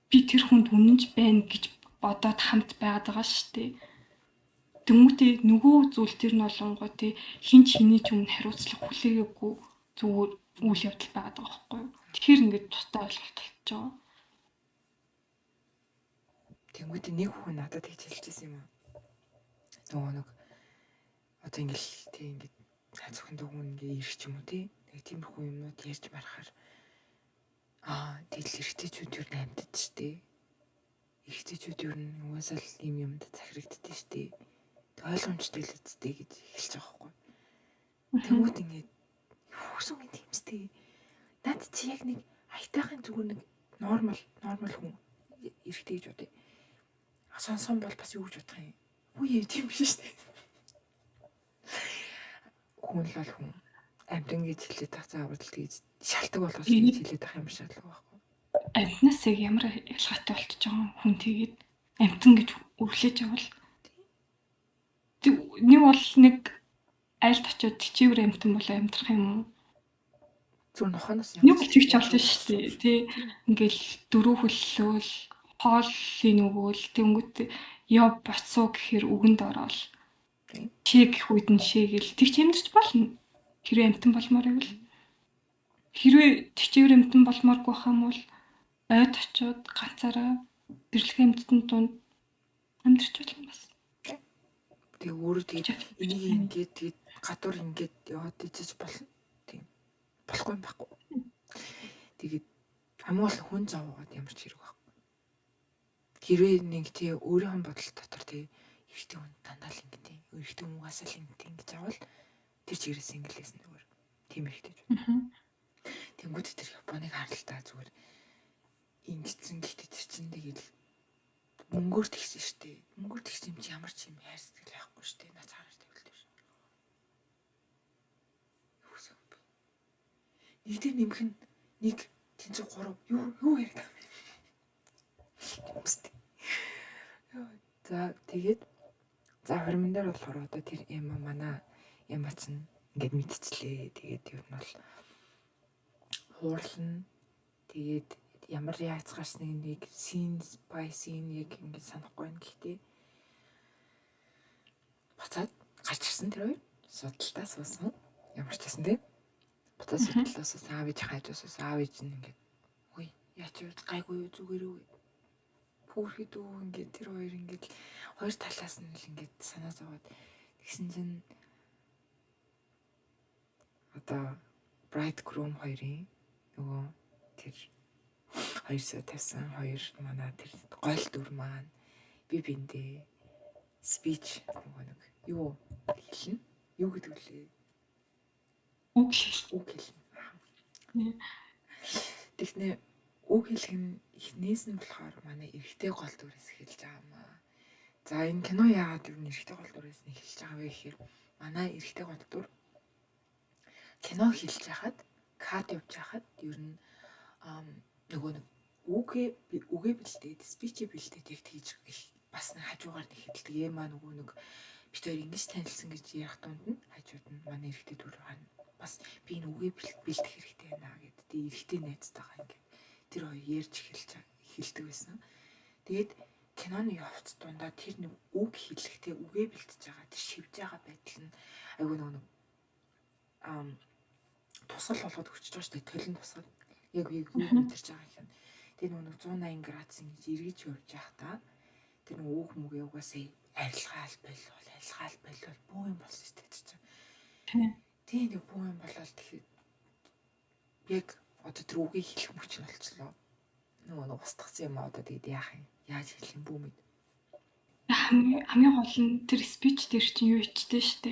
Би тэр хүнд үнэнч байна гэж бодоод хамт байгаад байгаа штэ. Тэмүүтээ нөгөө зүйл тэр нь олонгоо тий хинч хэний ч өмнө хариуцлага хүлээгээгүй зүгээр үйл явдал байгаад байгаа байхгүй юу. Тэгэхээр ингээд тустай ойлголт болчихоо. Тэнгүүтээ нэг хүн надад тэгж хэлчихсэн юм аа. Нөгөө нэг одоо ингээл тий ингээд цаацхан дүүн ингээ ирэх ч юм уу тий. Нэг тиймэрхүү юмнууд ярьж марахаар тэгэл эргэжтэйчүүд юу нэмдэж штэ. Эргэжтэйчүүд юу угаасаа л юм юмд захирагддээ штэ. Ойлгомжтой л үсттэй гэж хэлж байгаа байхгүй. Тэнгүүт ингээд юусэн юм тиймстэй. Наад чи яг нэг айтайхан зүгээр нэг нормал хүн эргэжтэй гэж бодъё. Сонсон бол бас юу гэж бодох юм. Үгүй тийм биш штэ. Хүн л бол хүн амтан гэж хэлээд тацаа аваад тэгж шалтгаан болгож хэлээд ах юм шаардлага байхгүй. Амтнаас яг ямар ялгаатай болчихж байгаа хүн тэгээд амтан гэж өглөөж явал нэг бол нэг айлд очиод чивэр амтан болоо амьдрах юм уу? Зүгээр нохоноос Нэг үлчигч болж штэ тий. Ингээл дөрөв хөллөөл хооллын өгөөл тэнгүүт яв боцоо гэхээр үгэнд ороод чиг гэх үед нь шээгэл тэг чи амьдч болно. Хэрвээ амтан болмоор байвал хэрвээ чивэр амтан болмооргүй байх юм бол ойд очиод ганцаараа дэрлэх амьтанд дунд амьдрч болно бас. Тэг өөрөө тэгээд энийг ингээд тэгээд гадуур ингээд яваад ичиж болно. Тийм. Болохгүй юм байхгүй. Тэгээд хамгаал хүн зовоод ямар ч хэрэг байхгүй. Хэрвээ нэг тий өөрийн бодол дотор тий ихтэй хүн дандаа л ингээд тий ихтэй хүн угаасаа л ингээд ингэж авал тэр чигээрээс инглээс зүгээр тийм ихтэй. Тэнгүүд тэр Японыг харалтаа зүгээр ингэсэн гэхдээ тэр чинь тэгэл мөнгөөр тэгсэн штэ. Мөнгөөр тэгсэн юм чи ямар ч юм хайр сэтгэл байхгүй штэ. Наа цаараар тавилдаг ш. Нэгдээ нэмэх нь 1 тэнцүү 3 юу яриад байгаа юм. За тэгээд за хормон дээр болохоор одоо тэр юм манай ямач нь ингээд мэдчихлээ. Тэгээд ер нь бол хуурлна. Тэгээд ямар реакц гарсныг нэг scenes by scene яг ингээд санахгүй байна. Гэхдээ буцаад гарч ирсэн тэр хоёр судалтаа суусан. Ямар ч гэсэн тийм буцаад судалтаа суусан. Аав ээж хайж суусан. Аав ээж нь ингээд үгүй яач юу гайгүй юу зүгээр үү пүүрхэд үү ингээд тэр хоёр ингээд хоёр талаас нь л ингээд санаа зовоод тэгсэн чинь одоо bridegroom хоёрын нөгөө тэр хоёрсоо тавьсан хоёр манай тэр гол дүр маань би биндээ speech нөгөө нэг юу хэлнэ юу гэдэг вүлээ үг хэлнэ тэгснэ үг хэлэх нь эхнээс нь болохоор манай эрэгтэй гол дүрээс эхэлж байгаа юм аа. За энэ кино яагаад юу эрэгтэй гол дүрээс нь эхэлж байгаа вэ гэхээр манай эрэгтэй гол дүр кино хэлж яхад кат явж яхад ер нь нөгөө нэг үгээ бэлдээд спичи бэлдээд яг тэгж бас нэг хажуугаар нэг хэлдэг юм аа нөгөө нэг бид хоёр ингэж танилцсан гэж ярих дунд нь хажууд нь манай эрэгтэй дүр харна бас би энэ үгээ бэлдэх хэрэгтэй байна гэдэг тий эрэгтэй найзтайгаа ингээд тэр хоёр ярьж эхэлдэг байсан. Тэгээд киноны явц дундаа тэр нэг үг хэлэхдээ үгээ бэлтэж байгаа тэр шивж байгаа байдал нь айгүй нэг тусгал болгоод өчөж байгаа шүү дээ. Толин тусгал яг юу мэдэрч байгаа юм. Тэгээд нэг 180 градусын гэж эргэж явж явах та тэр нэг үг мүгээ угаасаа арилгаал байлвал бүү юм болсон шүү дээ чинь. Тийм нэг бүү юм болоод тэгэхээр яг одоо тэр үгийг хэлэх мөч нь болчихлоо. Нөгөө устгасан юм одоо тэгээд яах юм? Яаж хэлэх юм бүү мэд. Хамгийн гол нь тэр спич дээр чинь юу ичтэй штэ.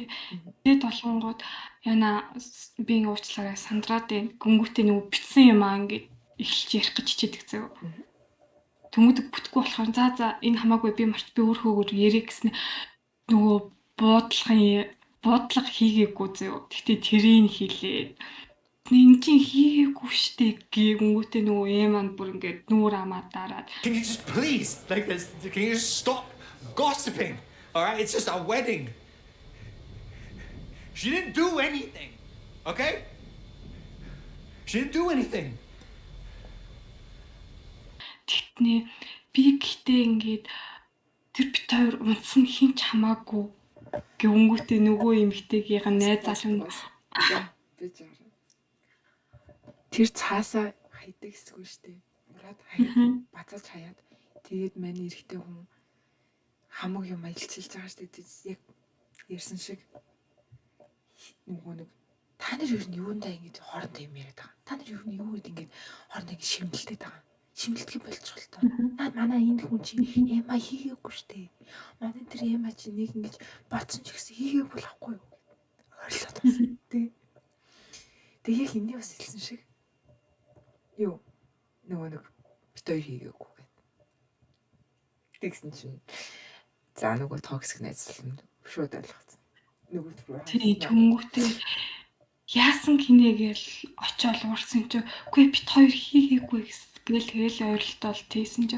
Тэгээд болгонгууд яна би ингээ уучлаарай сандраад гүнгүүтээ нөгөө битсэн юм аа ингээ эхэлж ярих гэж хичээдэг зөө. Тэмүдэг бүтэхгүй болохоор за энэ хамаагүй би марч би өөрхөөр ярих гэснэ нөгөө буудлага хийгээгүй зөө. Гэтэ тэрийг хийлээ. Нин чи хийгээгүй штэ гингүүтээ нөгөө эманд бүр ингээ нүүр амаа дараад. Can you just please like this? Can you just stop gossiping? All right, it's just a wedding. She didn't do anything. Okay? She didn't do anything. Тэгтний би гэхдээ ингээд тэр бит хоёр унтсан хин ч хамаагүй гингүүтээ нөгөө эмэгтэйгийнх нь найз залуу тэр цаасаа хайдаг эсгүй штэ. Ураад хаяад бацаж хаяад тэгээд миний эрэгтэй хүн хамаг юм аялцилж байгаа штэ. Яг ярьсан шиг нөгөө нэг та нар юу нь юундаа ингэж хоорондоо юм яриад байгаа. Та нар юу нь юу гэд ингэж хоорондоо ингэ шимтэлтэй байгаа. Шимтэлтгий болчихвол тоо. Манай энэ хүн чи яма хийгээгүй штэ. Манай тэр яма чи нэг ингэж бацсан ч гэсэн хийгээгүй болохгүй юу. Ойрлоод байна тий. Тэгээ яг энийг бас хэлсэн шиг юу нөгөө нэг бит хоёр хийгээгүй гэдэг. Тэгсэн чинь за нөгөө токсик найзлал шууд ойлгоцсон. Нөгөө тэр төнгөтэй яасан гинэгээл очиод уурсан чи үгүй бит хоёр хийгээгүй гэсэн. Тэгэл ойролтол тийсэн чи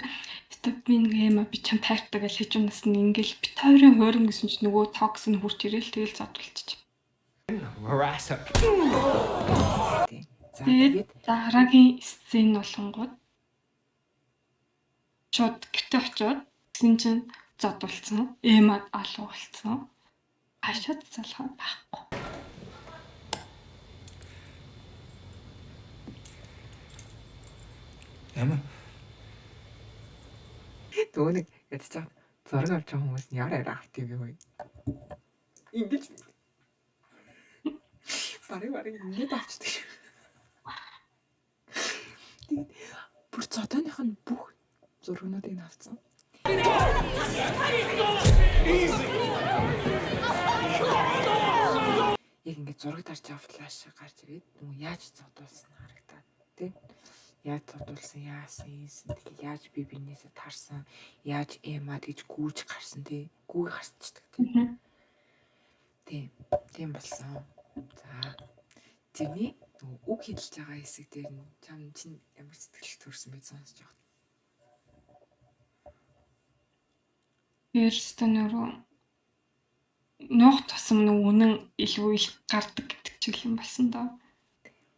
стop би нэг юм би чам тайрдаг гэж хэж унаас нь ингээл бит хоёрын хуурин гэсэн чи нөгөө токс нь хурч ирээл тэгэл задулчих. harass her. тий. За Тэгээд дараагийн сцен болонгууд шууд гэрте очиод гэсэн чинь зодулсан. Эмад алуу болсон. Хашаад залхаа байхгүй. Emma, нөгөө нэг ядчих чад зураг авч байгаа хүмүүс нь яараар авт юм бэ? Ингэж барыг ингэж авчдаг. Тэгээд бүр цотооных нь бүх зургуудыг нь авцсан. Яг ингэ зураг тарж авах флаш гарч ирээд нөгөө яаж зодуулсан харагдаад тий. Яаж зодуулсан, яасан, тэгэхээр яаж би бинээсээ тарсан, яаж эмад гэж гүүж гарсан тий. Гүүг харцдаг тий. Тийм болсон. За. Тэрний үг хэлж байгаа хэсэг дээр нь чам чин ямар сэтгэл төрсөн бэ сонсож байгаа. Eerstönөрөө нуух тусам нэг үнэн илүү их гардаг гэдэг чиг юм болсон доо.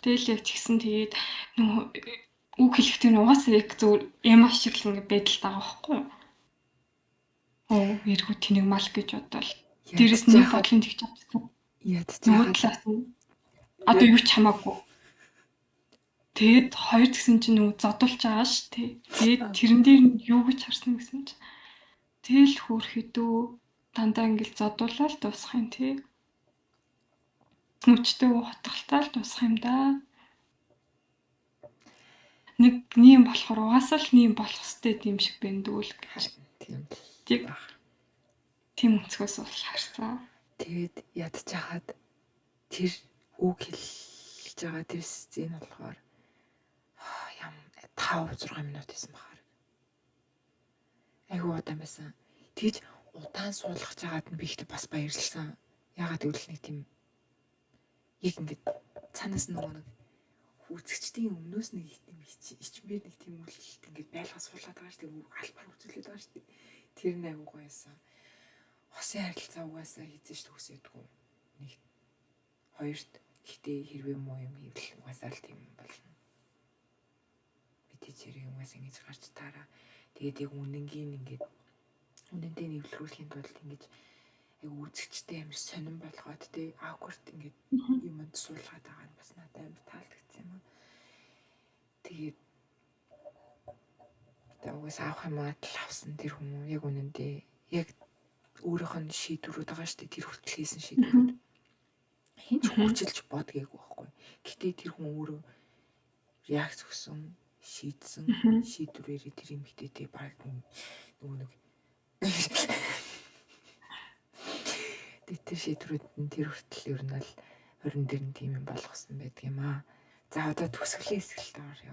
Тэгэл яг ч гэсэн тэгээд нөгөө үг хэлэхдээ угаасаа яг зөв эм шиг л ингэ байдал байгаа байхгүй юу? Оо, эргүү тэнийг мал гэж бодвол дээрэс нь бодлын тэгж авчихсан. Нөгөө талаас нь одоо юу ч хамаагүй. Тэгэд хоёр гэсэн чинь нөгөө зодулж байгаа ш тий. Тэгээд тэрэн дээр нь юу гэж харсан гэсэн чинь тэгэл хөөрхөдөө дандаа ингээл зодуулаад дуусах юм тий. Нүчтэй хотголтаал дуусах юм да. Нэг нэм болохоор угаасаа л нэм болох хэвээр юм шиг бэндүүл гэж. Тийм өнцгөөс бол харсан. Тэгээд ядчихад тэр үг хэлж байгаа тэр сцен болохоор ям 5-6 минут байсан бахаар. Айгуу удаан байсан. Тэгж удаан суулгаж байгаад нь би ихтэй бас баярлсан. Ягаад гэвэл нэг тийм яг ингэж цаанаас нөгөө нэг үзэгчдийн өмнөөс нэг тийм ичмээр нэг тийм үйлдэлт ингэж байлгаа суулгаад байгаа шүү дээ. Албаар үзүүлээд байгаа шүү дээ. Тэр нэг айгуу гоёсэн. Хосын харилцаа угаасаа хийжэж төгсөөдгөө. Нэг хоёрт гэтээ хэрвээ муу юм хийвэл угаасаа л тийм болно. Мэдээж хэрэг угаасаа ингэж гарч таараа. Тэгээд яг үнэнгийн ингээд үнэндээ нэвлэрүүлэхийн тулд ингэж айгу үзэгчтэй амар сонирн болгоод тий awkward ингээд юмд суулгаад байгаа нь бас надад амар таалагдсан юм аа. Тэгээд тэгээс авах юм аа авсан тэр хүмүүс яг үнэндээ яг өөрийнх нь шийдвэрүүд байгаа шүү дээ. Тэр хүртэл хийсэн шийдвэрүүд хинч хүчилж бодгээгүй байхгүй. Гэтэ тэр хүн өөрөө реакц өгсөн, шийдсэн шийдвэрээр тэр эмэгтэйтэй баг нөгөө нэг тэр шийдвэрүүд нь тэр хүртэл ер нь л 20 дээр нь тийм юм болгосон байдаг юм аа. За одоо төгсгөлийн хэсэгт явъя.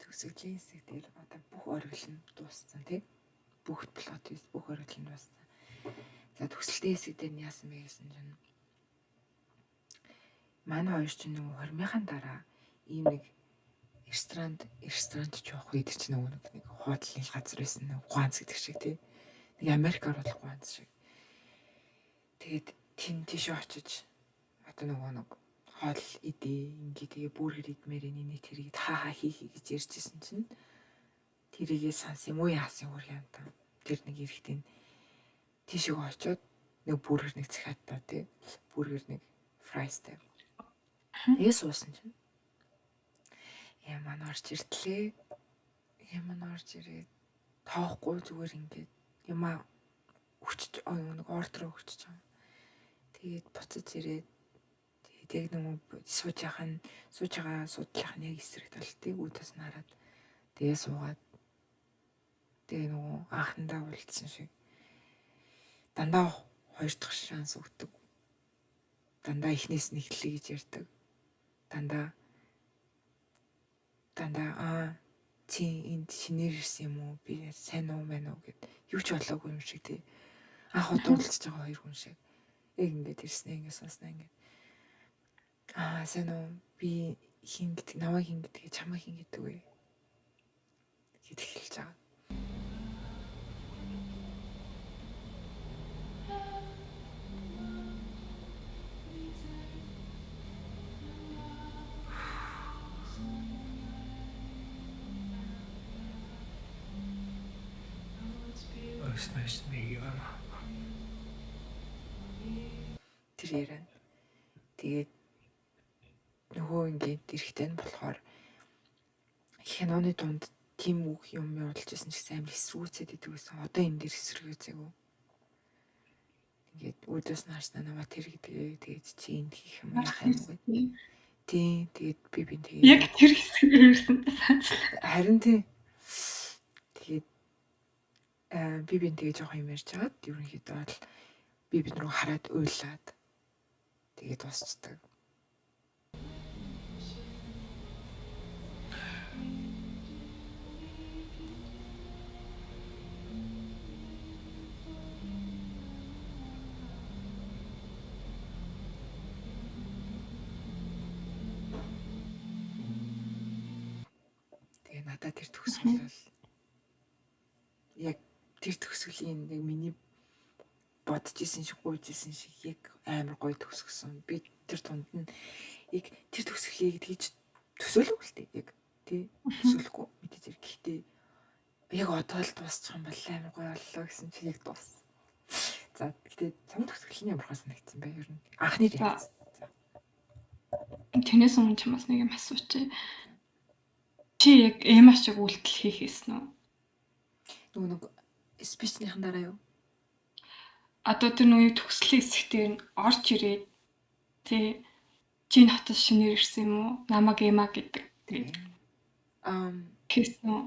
Төгсгөлийн хэсэг дээр одоо бүх ориглол нь дууссан тий. Бүх плот twist бүх ориглол нь дууссан. За төгсгөлийн хэсэг дээр нь яасан бэ гэсэн чинь манай хоёр ч нэг 20-ийн дараа ийм нэг ресторанд ч явах үед ч нэг хуудлын газар байсан нэг Ганц гэдэг шиг тий. Нэг Америкаар болох Ганц шиг. Тэгээд тийш очиж одоо нэг хоол идээ ингээ тэгээ бүргэр идмээр энэ тэрийг хаа хийх гэж ярьжсэн чинь тэрийгээ санс юм уу яасан өөр юм та. Тэр нэг ирэхдээ тийшээ очиод нэг бүргэр нэг цахиатаа тий. Бүргэр нэг фрайстай. Тэгээ суусан чинь Яман орж иртлээ. Яман орж ирээд тоохгүй зүгээр ингээд юмаа өчч нэг ордер өгч байгаа. Тэгээд буцаж ирээд тэгээд яг нэг сууж байгаа судлах нь яг эсрэг талтай үүдээс нь хараад тэгээ суугаад тэгээ нөгөө анхандаа уулзсан шиг дандаа хоёр дахь шанс өгдөг. Дандаа эхнээс нь эхлэе гэж ярьдаг. Дандаа чи энд шинээр ирсэн юм уу? Би сайн уу мэн үү гэд юу ч болоогүй юм шиг тий. Анх удаа уулзж байгаа хоёр хүн шиг. Яг ингээд ирснээ ингээд сонсноо ингээд. Сайн уу? Би хин гэдэг намайг хин гэдэг чамайг хин гэдэг вэ? Гэт эхэлж байгаа. supposed to be. Тэр яриа. Тэгээд нөгөө ингээд эрэхтэй нь болохоор киноны дунд тийм үг юм явуулж байсан ч гэсэн амар эсрүүцээд идэв гэсэн. Одоо энэ дээр эсрүүцээгүй. Ингээд үүдээс нь харснаа намаа тэр гэдэг тэгээд чи энд хийх юм яах юм бэ? Тийм тэгээд би тэгээд Яг тэр хэсэг ирсэн. харин тийм тэгээд би тэгээд жоох юм ярьж хагаад ерөнхийдөө бол би бид рүү хараад уйлаад тэгээд дуусчдаг. Тэгээд надад тэр төгсгөл бол яг тэр төгсгөлийн нэг миний бодож исэн шиг гуйж исэн шиг яг амар гоё төгсгсөн. Би тэр тунд нь яг тэр төгсгөлийг тэгж төсөөлөв л дээ. Яг тий төсөөлөхгүй мэдээ зэрэг. Гэхдээ яг одоо л дуусчих юм бол амар гоё боллоо гэсэн чи яг дууссан. За гэхдээ цам төгсгөлийн ямар хаа санагдсан бэ ер нь? Анхны реакц. Тэрнээс өмнө чамаас нэг юм асуучих. Чи яг Эма шиг үйлдэл хийх гэсэн үү? Нэг спичнийхэн дараа юу? Одоо тэр нүуний төгслийн хэсэгтэр нь орж ирээд тий чи хотод шинээр ирсэн юм уу? Намаг Эма гэдэг. Хийсэн үү?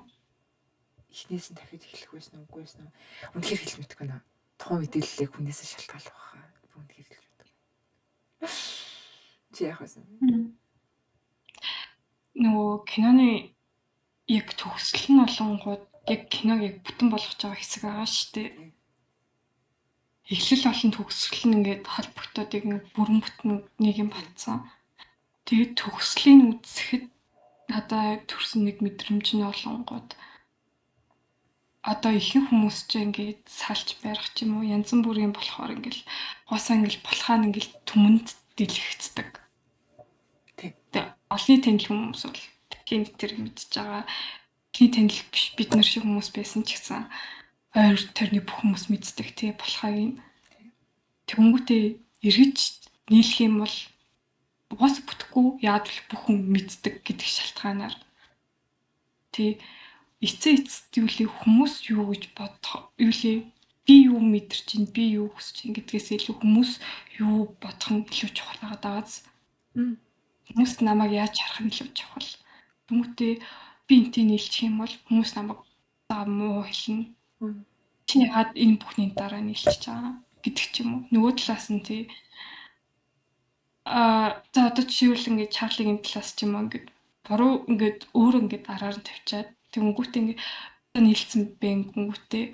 Эхнээс нь дахиж эхлэх байсан уу, үгүй байсан уу? Үнэхээр хэлж мэдэхгүй наа. Тухайн мэдээллийг хүнээс шалтгаалах байхаа. Үнэхээр хэлж мэдэхгүй. Чи яах вэ? Нөгөө киноны яг төгсөл нь болонгууд яг киног яг бүтэн болгож байгаа хэсэг байгаа шүү дээ. Эхлэл болон төгсгөл нь ингээд холбогдоод яг бүрэн бүтэн нэг юм болцсон. Тэгээд төгслийн үзэхэд надад төрсөн нэг мэдрэмж нь болонгууд одоо ихэнх хүмүүс ч ингээд салж барих ч юм уу янз бүрийн болохоор ингээд госоо ингээд болохаа ингээд түмэнд дэлгэцдэг. Тэгээд олны танил хүмүүс бол тийм тэр мэдж байгаа. Олны танил биш бид нар шиг хүмүүс байсан ч гэсэн ойр тойрны бүх хүмүүс мэддэг тий болохыг. Тэнгүүтээ эргэж нийлэх юм бол угаас бүтэхгүй яад бүх хүн мэддэг гэдэг шалтгаанаар тий эцэстүүлээ хүмүүс юу гэж бодох юу лээ би юу мэдэрч чинь би юу хүсэж чинь гэдгээс илүү хүмүүс юу бодох нь илүү чухал байгаа даа. Хүмүүс намайг яаж харах нь илүү чухал. Тэнгүүтээ би энтэй нийлчих юм бол хүмүүс намайг муу хэлнэ. Чи яагаад энэ бүхний дараа нийлчихэж байгаа гэдэг ч юм уу. Нөгөө талаас нь тий за одоо жишээлбэл ингээд Чарлигийн талаас ч юм уу ингээд буруу ингээд өөр ингээд араар нь тавьчаад тэнгүүтээ ингээд нийлцсэн бэнгүүтээ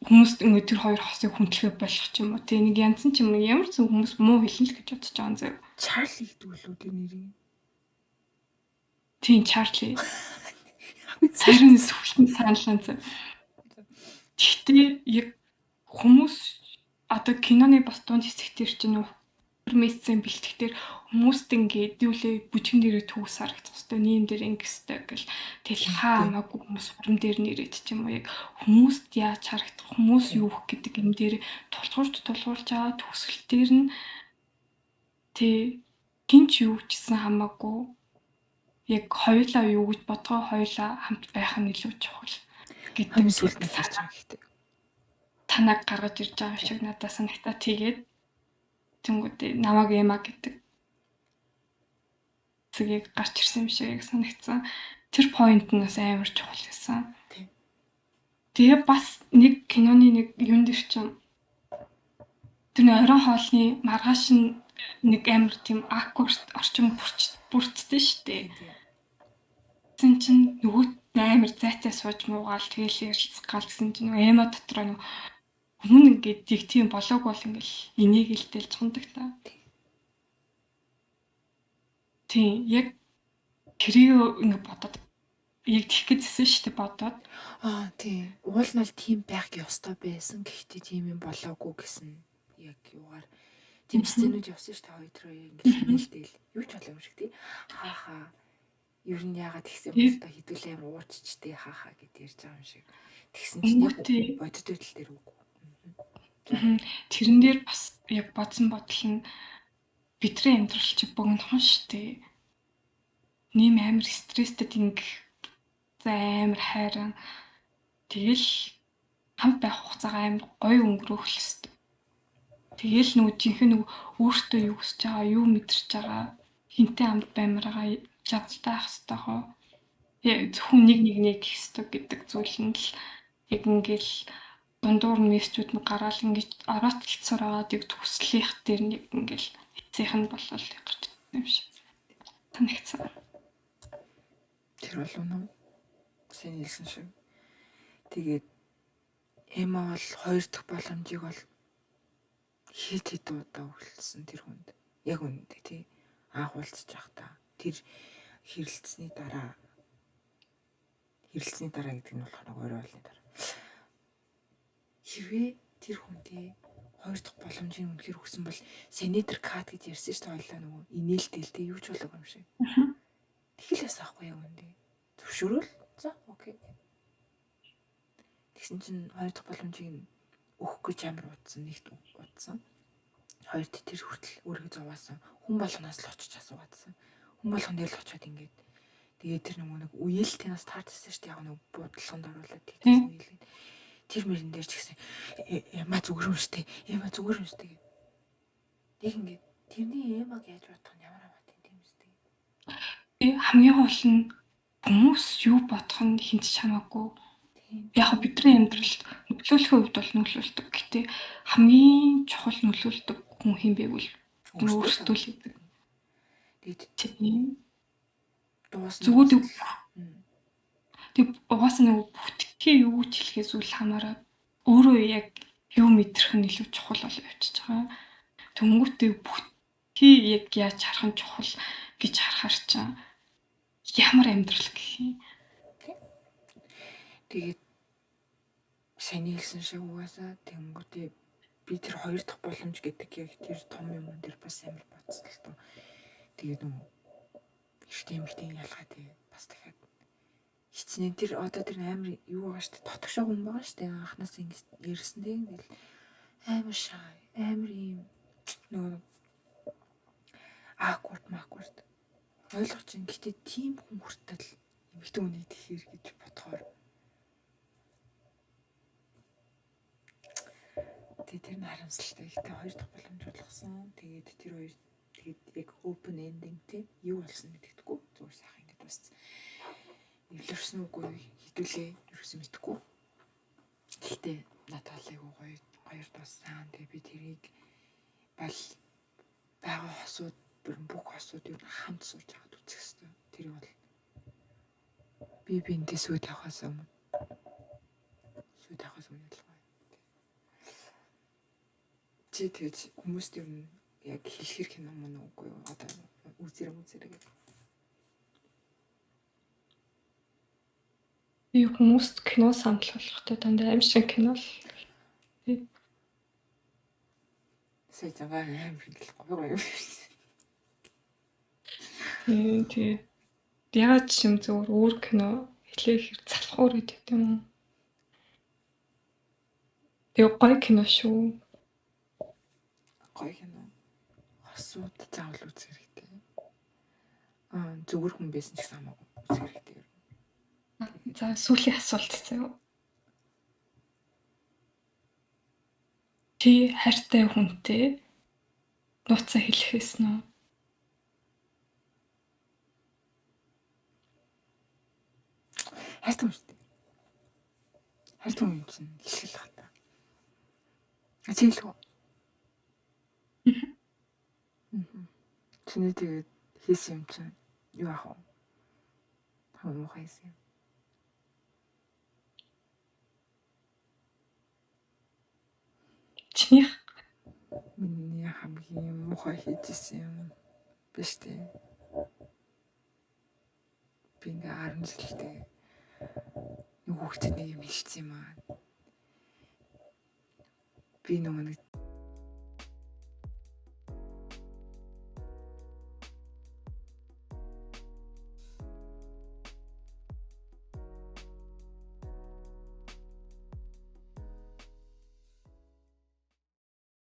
хүмүүс ингээд тэр хоёр хосыг хүндлэхэ болох ч юм уу. Тэ нэг янз нь ч юм ямар ч хүмүүс муу хэлнэ л гэж бодож байгаа юм зөө. Чарли гэдэг үлүүд нэрийг. Тийм Чарли. Сарын сүхтэн саналсан зөө. Гэхдээ яг хүмүүс одоо киноны бас дунд хэсэгтэр чинь мессен бэлтгэхтэр хүмүүст ингээд юулээ бүжгэн дээрээ төгс харагдах хэвээр нэм дээр ингэстэй гэл тэл хаамаагүй хүмүүс урам дээр нэрэд ч юм уу яг хүмүүст яаж харагдах хүмүүс юу гэдэг юм дээр тулгуурж байгаа төгсгөл дээр нь тэ гинч юу гэсэн хамаагүй яг хоёулаа юу гэж бодгоо хоёулаа хамт байх нь илүү чухал гэдэг сүлд сарч байгаа гэхдээ танаг гаргаж ирж байгаа шиг надад санагтаа тэгээд тэнгүүтээ намаг Эма гэдэг зэгийг гарч ирсэн юм шиг яг санагдсан. Тэр point нь бас амар чухал байсан. Тэгээ бас нэг киноны нэг юм дээр чинь тэр орон хоолны маргааш нь нэг амар тийм awkward орчин бүрдсэн шүү дээ. Тэн чинь нөгөө амар зайтай сууж муугаал тэгээл ярилцгаал гэсэн чинь Эма дотроо өмнө ингээд яг тийм болоог бол ингээл энийг л дэлж хундаг та. Тийм яг тэрийг ингээд бодоод яг тийх гэжсэн шүү дээ бодоод. Тийм. Уул нь бол тийм байх ёстой байсан. Гэхдээ тийм юм болоогүй гэсэн яг юугаар тийм сценүүд явсан шүү дээ хоёр ингээд хэлтэл юу ч болоо юм шиг тий. Хаахаа ер нь яагаад тэгсэн бэ? Хэдүүлээ амар уучч тий хаахаа гэд ярьж байгаа юм шиг. Тэгсэн чинь Өнгөтэй. яг бодит байдал дээр үгүй. Тэрэн дээр бас яг бодсон бодол нь бидний амьдрал чи богинохон штэ. Нэм амар стресстэй ингэх амар хайран. Тэгэл хамт байх хугацаагаа амар гоё өнгөрөөх л хэвээр. Тэгэл нөгөө жинхэнэ нөгөө өөртөө юу хүсэж байгаа, юу мэдэрч байгаа, хинтээ хамт баймараа чадaltaй байх хэрэгтэй хоо. Зөвхөн нэг гэх хэвээр гэдэг зүйл нь л яг ингээл дундуур нь мессежүүд нь гараал ингэж орооцолцоор аваад яг төслийнх дээр нь яг ингээл эцсийнх нь болол гарч ирсэн юм шиг. Танигцсан. Тэр бол үнэн. Сайн хэлсэн шиг. Тэгээд Эма бол 2 дахь боломжийг бол хэд удаа өгүүлсэн тэр хүнд. Яг үнэндээ тий. Анх уулзчих та. Тэр хэрэлцсэний дараа гэдэг нь болохоор нэг орой болны дараа. Хэрвээ тэр хүнтэй 2 дахь боломжийг үнэхээр өгсөн бол Senator Cat гэж ярьсан шүү дээ хоёлаа нөгөө инээлдэлтэй юу ч болоогүй юм шиг. Тэгэлээс аахгүй яг үнэндээ. Зөвшөөрөл. За окей. Тэгсэн чинь 2 дахь боломжийг өгөх гэж амар утсан, нэгт утсан. Хоёрт тэр хүртэл өөрийгөө зовоосон. Хүн болгоноос л очиж асуугаадсан. Хүн болгон дээр л очиод ингээд тэгээд тэр нэг үеэлтээс таарсан шүү дээ. Яг нэг буудлаханд оруулаад тэгсэн үеэлээ. Тэр мөрөн дээр ч гэсэн Эма зүгээр юм штэ. Эма зүгээр юм штэ гэдэг. Тэг ингээд тэрний Эмаг яаж бодох нь ямар хамаатай юм штэ. Хамгийн гол нь хүмүүс юу бодох нь хинт чамаагүй. Яг бидний амьдралд нөлөөлөхөө хувьд бол нөлөөлдөг. Гэтэ хамгийн чухал нөлөөлдөг хүн хэм байвал өөртөө л гэдэг. Тэгээд зүгээр тэг угаасаа нэг бүтгий юу ч хэлхээс үл хамааран өөрөө яг юу мэдрэх нь илүү чухал болоо явчихж байгаа. Тэнгүүтээ бүтгий яг яаж харах нь чухал гэж харахаар чинь ямар амьдрал гэх юм. Тэгээд сайн хэлсэн шиг угаасаа тэнгүүтээ би тэр 2 дахь боломж гэдэг яг тэр том юм дээр бас амар бодсон л тоо. Тэгээд эртний ялгаа тий бас дахиад хичнээн тэр одоо тэр амар юу байгаа штэ дотгошоо хүн байгаа штэ анханаас ингэ ярьсан тэгэл амар шай амар юм нөгөө awkward ойлгож ин гэтээ тийм хүн хүртэл эмэгтэй хүний тэгэхээр гэж бодохоор тэр нь харамсалтай. Гэтээ 2 дахь боломж болгосон. Тэгээд тэр хоёр тэгээд яг open ending тий юу болсон мэддэхгүй. Зүгээр сайхан ингэж бас эвлэрсэн үгүй хідүүлээ ерөөсөө мэдхгүй. Гэтээ надад айгу гоё дууссан. Тэгээд би тэрийг бол байгаа хосууд бүх хосууд юу хамт сууж аваад үзэх хэрэгтэй. Тэр бол би бинтээ сүйд авахаас өмнө ялгаа. Чи тэгж хүмүүст юм яг хэлэхэр кино мөн үгүй юу? Одоо үзэрэг гэдэг. Би хүмүүст кино санал болгохтой дандаа аим шиг кино л. Сэжгаа аим шиг гоё. Тэгээд яагаад ч юм зөвөр өөр кино хэлэх залхуур гэдэг юм. Тэгээ гоё кино шүү. Гоё кино. Хосууд заавал үзэх хэрэгтэй. Зүгээр хүн байсан ч гэсэн хамаагүй үзэх хэрэгтэй. За сүүлийн асуулт заяа. Чи хайртай хүнтэй нууцаа хэлэхээс нь хайртай юм шүү дээ. Хайртай юм чинь хэлэх л хата. Ажиглав. Чиний тэгээд хийсэн юм чинь юу аах вэ? Хамаа муухай хийсэн юм. чинийх Миний хамгийн муухай хийжсэн юм биш үү? Би ингээ 10 жилдээ нэг хүүхдэд нэг юм хэлсэн юм аа. Би нөгөө нэг